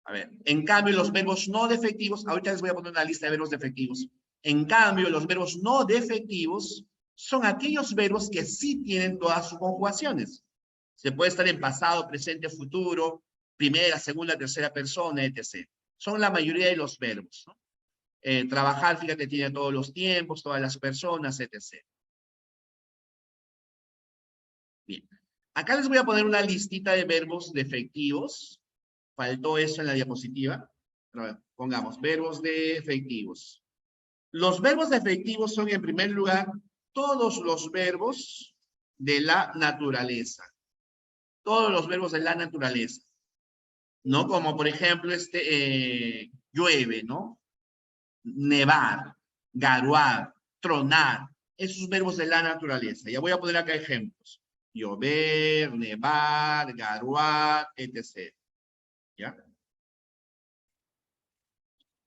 A ver, en cambio, los verbos no defectivos, ahorita les voy a poner una lista de verbos defectivos. En cambio, los verbos no defectivos son aquellos verbos que sí tienen todas sus conjugaciones. Se puede estar en pasado, presente, futuro, primera, segunda, tercera persona, etc. Son la mayoría de los verbos, ¿no? Trabajar, fíjate, tiene todos los tiempos, todas las personas, etc. Bien. Acá les voy a poner una listita de verbos defectivos. Faltó eso en la diapositiva. Pero pongamos, verbos defectivos. Los verbos defectivos son, en primer lugar, todos los verbos de la naturaleza. Todos los verbos de la naturaleza. ¿No? Como, por ejemplo, llueve, ¿no? Nevar, garuar, tronar. Esos verbos de la naturaleza. Ya voy a poner acá ejemplos. Llover, nevar, garuar, etc. ¿Ya?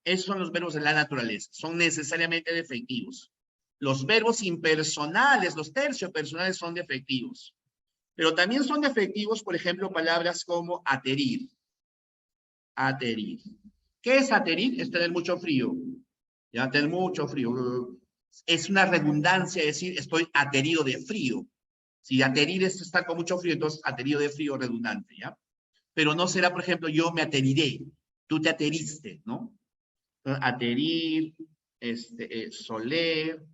Esos son los verbos de la naturaleza. Son necesariamente defectivos. Los verbos impersonales, los terciopersonales son defectivos. Pero también son defectivos, por ejemplo, palabras como aterir. Aterir. ¿Qué es aterir? Es tener mucho frío. Ya, tener mucho frío. Es una redundancia decir estoy aterido de frío. Si aterir es estar con mucho frío, entonces aterido de frío redundante, ¿ya? Pero no será, por ejemplo, yo me ateriré. Tú te ateriste, ¿no? Aterir, soler,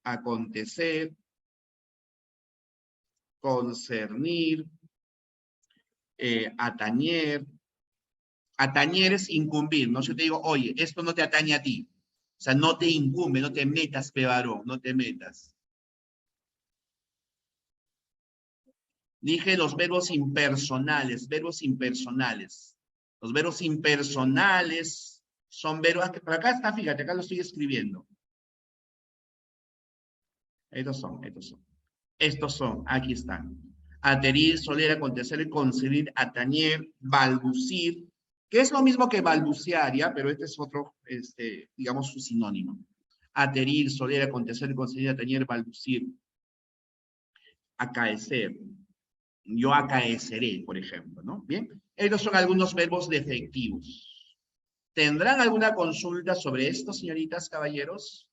acontecer, concernir, atañer. Atañer es incumbir, ¿no? Si yo te digo, oye, esto no te atañe a ti. O sea, no te incumbe, no te metas, pevarón, no te metas. Dije los verbos impersonales, verbos impersonales. Los verbos impersonales son verbos, por acá está, fíjate, acá lo estoy escribiendo. Estos son, estos son. Estos son, aquí están. Aterir, soler, acontecer, concebir, atañer, balbucir, que es lo mismo que balbucear, ¿ya? Pero este es otro, digamos, su sinónimo. Aterir, soler, acontecer, concebir, atañer, balbucir, acaecer. Yo acaeceré, por ejemplo, ¿no? Bien, estos son algunos verbos defectivos. ¿Tendrán alguna consulta sobre esto, señoritas, caballeros?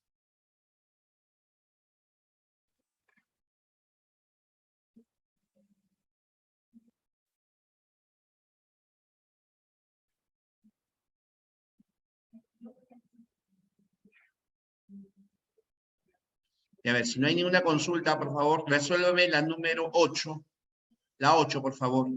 Y a ver, si no hay ninguna consulta, por favor, resuélveme la número 8. La 8, por favor.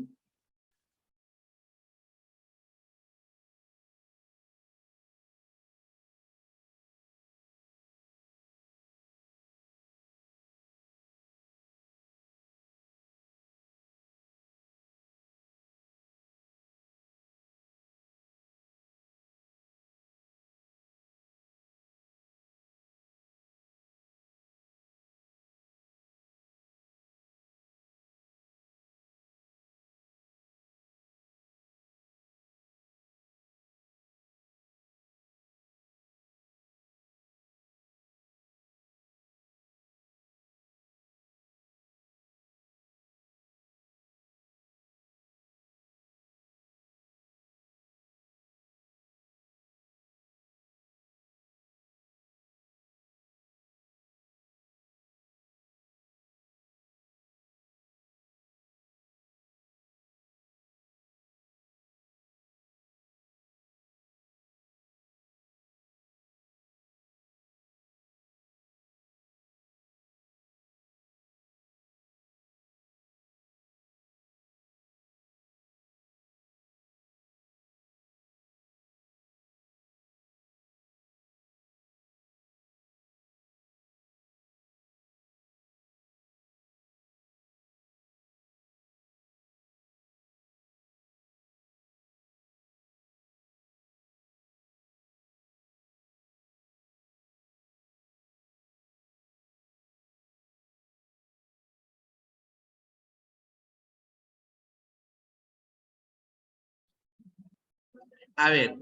A ver,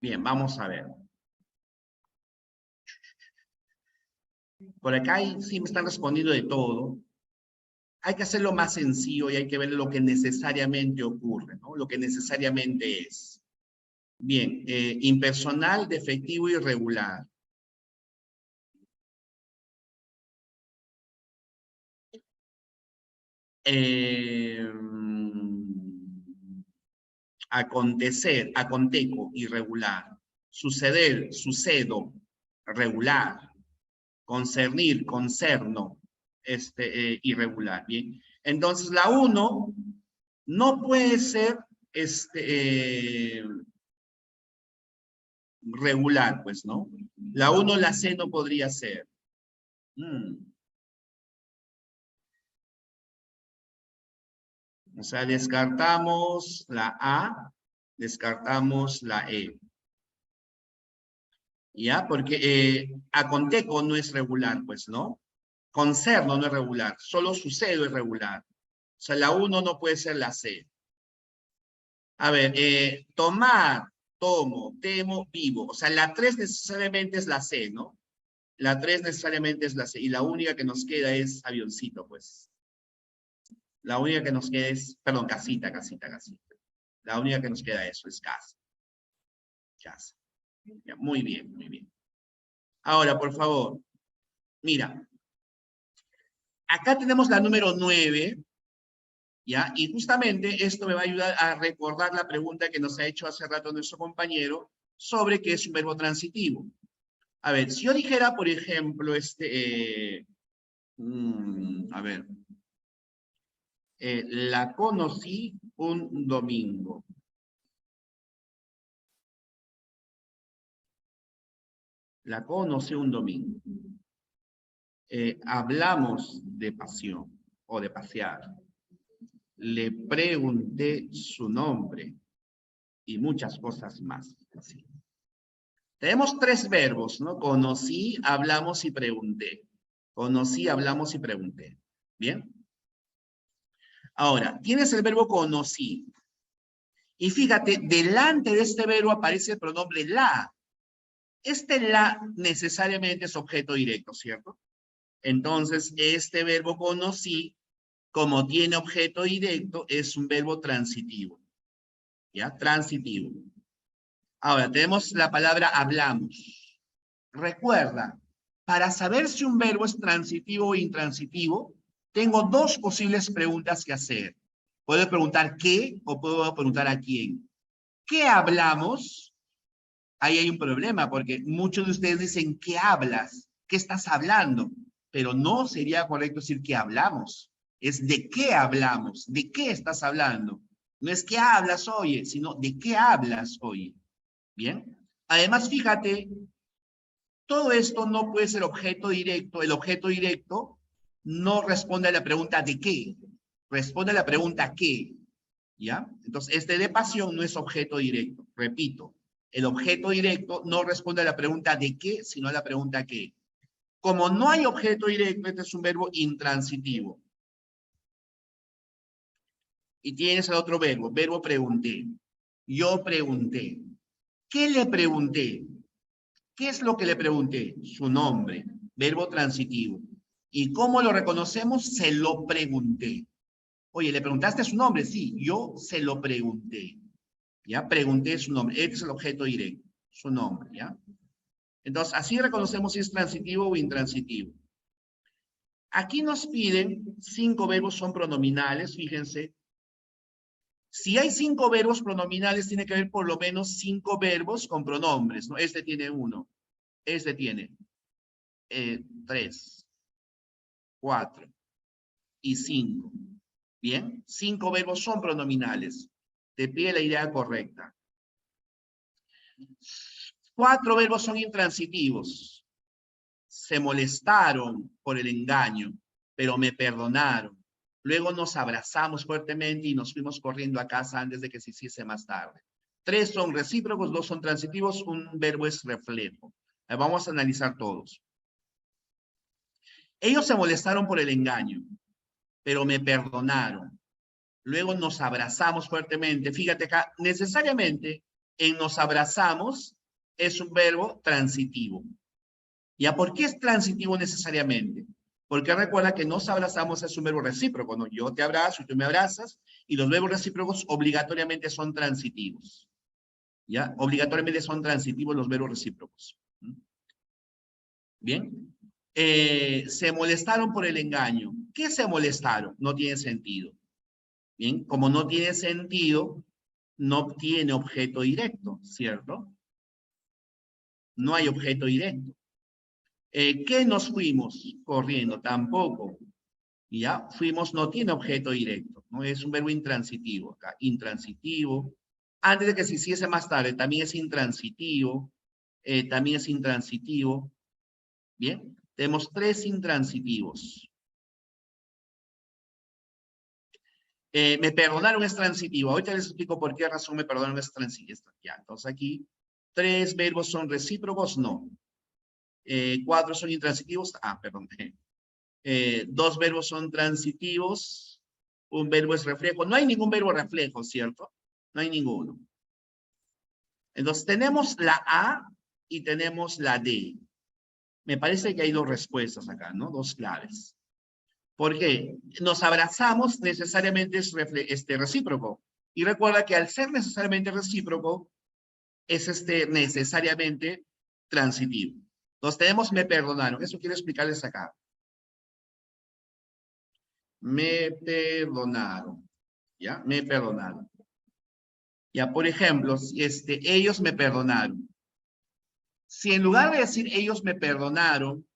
bien, vamos a ver. Por acá sí me están respondiendo de todo. Hay que hacerlo más sencillo y hay que ver lo que necesariamente ocurre, ¿no? Lo que necesariamente es. Bien, impersonal, defectivo y irregular. Eh, Acontecer, aconteco, irregular. Suceder, sucedo, regular. Concernir, concerno, irregular. Bien. Entonces, la 1 no puede ser regular, pues, ¿no? La 1, la C no podría ser. O sea, descartamos la A, descartamos la E. ¿Ya? Porque aconteco no es regular, pues, ¿no? Concerno no es regular, solo sucedo es regular. O sea, la 1 no puede ser la C. A ver, tomar, tomo, temo, vivo. O sea, la 3 necesariamente es la C, ¿no? La 3 necesariamente es la C. Y la única que nos queda es avioncito, pues. La única que nos queda es, perdón, casita, casita, casita. La única que nos queda eso es casa. Casa. Ya, muy bien, muy bien. Ahora, por favor, mira. Acá tenemos la número 9, ¿ya? Y justamente esto me va a ayudar a recordar la pregunta que nos ha hecho hace rato nuestro compañero sobre qué es un verbo transitivo. A ver, si yo dijera, por ejemplo, a ver, la conocí un domingo. La conocí un domingo. Hablamos de pasión o de pasear. Le pregunté su nombre. y muchas cosas más. Sí. Tenemos tres verbos, ¿no? Conocí, hablamos y pregunté. Conocí, hablamos y pregunté. ¿Bien? Ahora, tienes el verbo conocí. Y fíjate, delante de este verbo aparece el pronombre la. Este la necesariamente es objeto directo, ¿cierto? Entonces, este verbo conocí, como tiene objeto directo, es un verbo transitivo. ¿Ya? Transitivo. Ahora, tenemos la palabra hablamos. Recuerda, para saber si un verbo es transitivo o intransitivo, tengo dos posibles preguntas que hacer. Puedo preguntar qué o puedo preguntar a quién. ¿Qué hablamos? Ahí hay un problema porque muchos de ustedes dicen, ¿qué hablas? ¿Qué estás hablando? Pero no sería correcto decir que hablamos. Es de qué hablamos, de qué estás hablando. No es qué hablas, oye, sino de qué hablas, oye. ¿Bien? Además, fíjate, todo esto no puede ser objeto directo. El objeto directo no responde a la pregunta de qué, responde a la pregunta qué. ¿Ya? Entonces, este de pasión no es objeto directo. Repito, el objeto directo no responde a la pregunta de qué, sino a la pregunta qué. Como no hay objeto directo, este es un verbo intransitivo. Y tienes el otro verbo pregunté. Yo pregunté. ¿Qué le pregunté? ¿Qué es lo que le pregunté? Su nombre, verbo transitivo. ¿Y cómo lo reconocemos? Se lo pregunté. Oye, ¿le preguntaste su nombre? Sí, yo se lo pregunté. ¿Ya? Pregunté su nombre. Este es el objeto directo, su nombre, ¿ya? Entonces, así reconocemos si es transitivo o intransitivo. Aquí nos piden 5 verbos son pronominales, fíjense. Si hay 5 verbos pronominales, tiene que haber por lo menos 5 verbos con pronombres, ¿no? Este tiene 1, este tiene 3, 4 y 5. Bien, 5 verbos son pronominales. Te pide la idea correcta. 4 verbos son intransitivos. Se molestaron por el engaño, pero me perdonaron. Luego nos abrazamos fuertemente y nos fuimos corriendo a casa antes de que se hiciese más tarde. 3 son recíprocos, 2 son transitivos, un verbo es reflejo. Vamos a analizar todos. Ellos se molestaron por el engaño, pero me perdonaron. Luego nos abrazamos fuertemente. Fíjate acá, necesariamente en nos abrazamos es un verbo transitivo. ¿Ya por qué es transitivo necesariamente? Porque recuerda que nos abrazamos es un verbo recíproco, ¿no? Yo te abrazo y tú me abrazas, y los verbos recíprocos obligatoriamente son transitivos. ¿Ya? Obligatoriamente son transitivos los verbos recíprocos. ¿Bien? Se molestaron por el engaño. ¿Qué se molestaron? No tiene sentido. Bien, como no tiene sentido, no tiene objeto directo, ¿cierto? No hay objeto directo. ¿Qué nos fuimos corriendo? Tampoco. ¿Ya? Fuimos no tiene objeto directo, ¿no? Es un verbo intransitivo acá, intransitivo. Antes de que se hiciese más tarde, también es intransitivo, también es intransitivo. Bien, tenemos 3 intransitivos. Me perdonaron es transitivo. Ahorita les explico por qué razón me perdonaron es transitivo. Ya, entonces aquí, 3 verbos son recíprocos, no. 4 son intransitivos, perdón. 2 verbos son transitivos, un verbo es reflejo. No hay ningún verbo reflejo, ¿cierto? No hay ninguno. Entonces tenemos la A y tenemos la D. Me parece que hay 2 respuestas acá, ¿no? 2 claves. ¿Por qué? Nos abrazamos necesariamente es recíproco. Y recuerda que al ser necesariamente recíproco, es necesariamente transitivo. Entonces tenemos me perdonaron. Eso quiero explicarles acá. Me perdonaron. ¿Ya? Me perdonaron. Ya, por ejemplo, ellos me perdonaron. Si en lugar de decir ellos me perdonaron,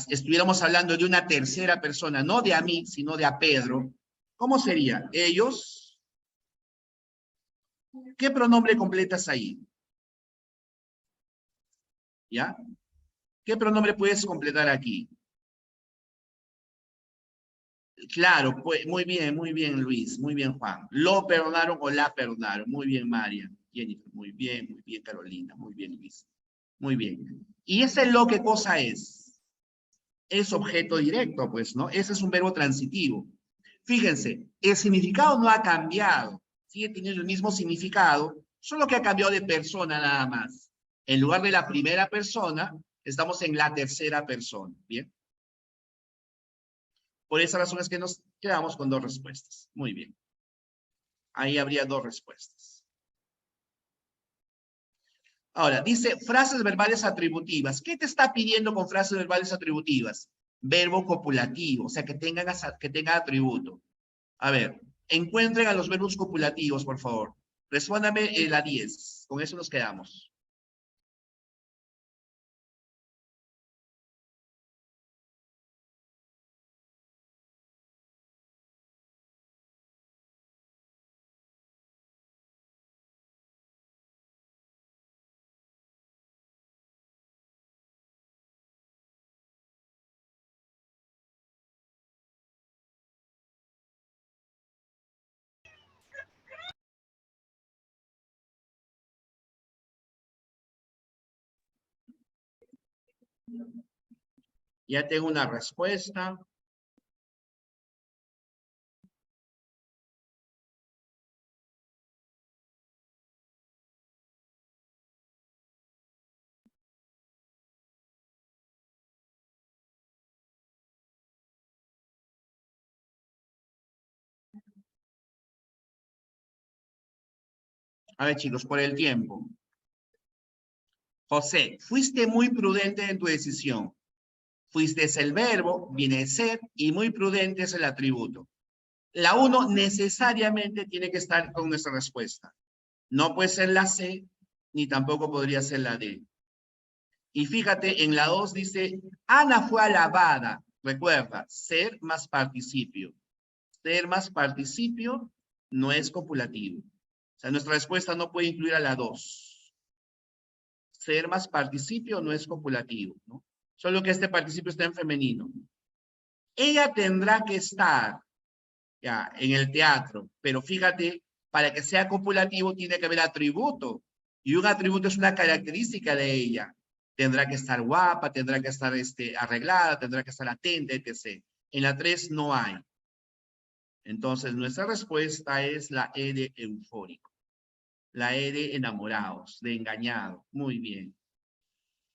estuviéramos hablando de una tercera persona, no de a mí, sino de a Pedro, ¿cómo sería? Ellos, ¿qué pronombre completas ahí? ¿Ya? ¿Qué pronombre puedes completar aquí? Claro, pues muy bien, Luis, muy bien, Juan. Lo perdonaron o la perdonaron. Muy bien, María. Jennifer, muy bien, Carolina, muy bien, Luis. Muy bien. ¿Y ese lo qué cosa es? Es objeto directo, pues, ¿no? Ese es un verbo transitivo. Fíjense, el significado no ha cambiado. Sigue teniendo el mismo significado, solo que ha cambiado de persona nada más. En lugar de la primera persona, estamos en la tercera persona. Bien. Por esa razón es que nos quedamos con dos respuestas. Muy bien. Ahí habría dos respuestas. Ahora, dice frases verbales atributivas. ¿Qué te está pidiendo con frases verbales atributivas? Verbo copulativo, o sea, que tenga atributo. A ver, encuentren a los verbos copulativos, por favor. Respóndame la 10. Con eso nos quedamos. Ya tengo una respuesta. A ver, chicos, por el tiempo. José, fuiste muy prudente en tu decisión. Fuiste es el verbo, viene ser, y muy prudente es el atributo. La 1 necesariamente tiene que estar con nuestra respuesta. No puede ser la C, ni tampoco podría ser la D. Y fíjate, en la 2 dice, Ana fue alabada. Recuerda, ser más participio. Ser más participio no es copulativo. O sea, nuestra respuesta no puede incluir a la 2. Ser más participio no es copulativo, ¿no? Solo que este participio está en femenino. Ella tendrá que estar ya, en el teatro, pero fíjate, para que sea copulativo tiene que haber atributo. Y un atributo es una característica de ella. Tendrá que estar guapa, tendrá que estar arreglada, tendrá que estar atenta, etc. En la 3 no hay. Entonces, nuestra respuesta es la E de eufórico. La E de enamorados, de engañado. Muy bien.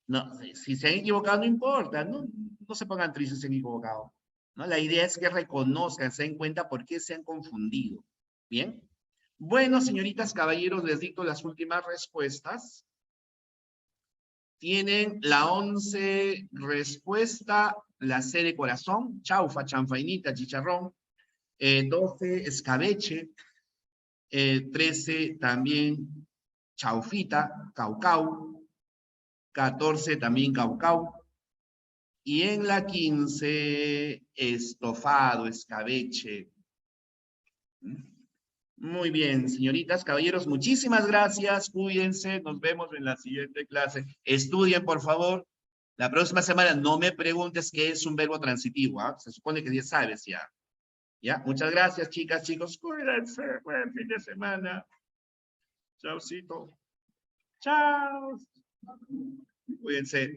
No, si se han equivocado no importa, no se pongan tristes si se han equivocado. ¿No? La idea es que reconozcan, se den cuenta por qué se han confundido. ¿Bien? Bueno, señoritas, caballeros, les dicto las últimas respuestas. Tienen la 11 respuesta, la C de corazón, chaufa, chanfainita, chicharrón. 12, escabeche. 13, también chaufita, caucau. 14, también caucau. Y en la 15, estofado, escabeche. Muy bien, señoritas, caballeros, muchísimas gracias. Cuídense, nos vemos en la siguiente clase. Estudien, por favor. La próxima semana no me preguntes qué es un verbo transitivo. ¿Ah? Se supone que ya sabes ya. ¿Ya? Muchas gracias, chicas, chicos. Cuídense. Buen fin de semana. Chaucito. Chao. Cuídense.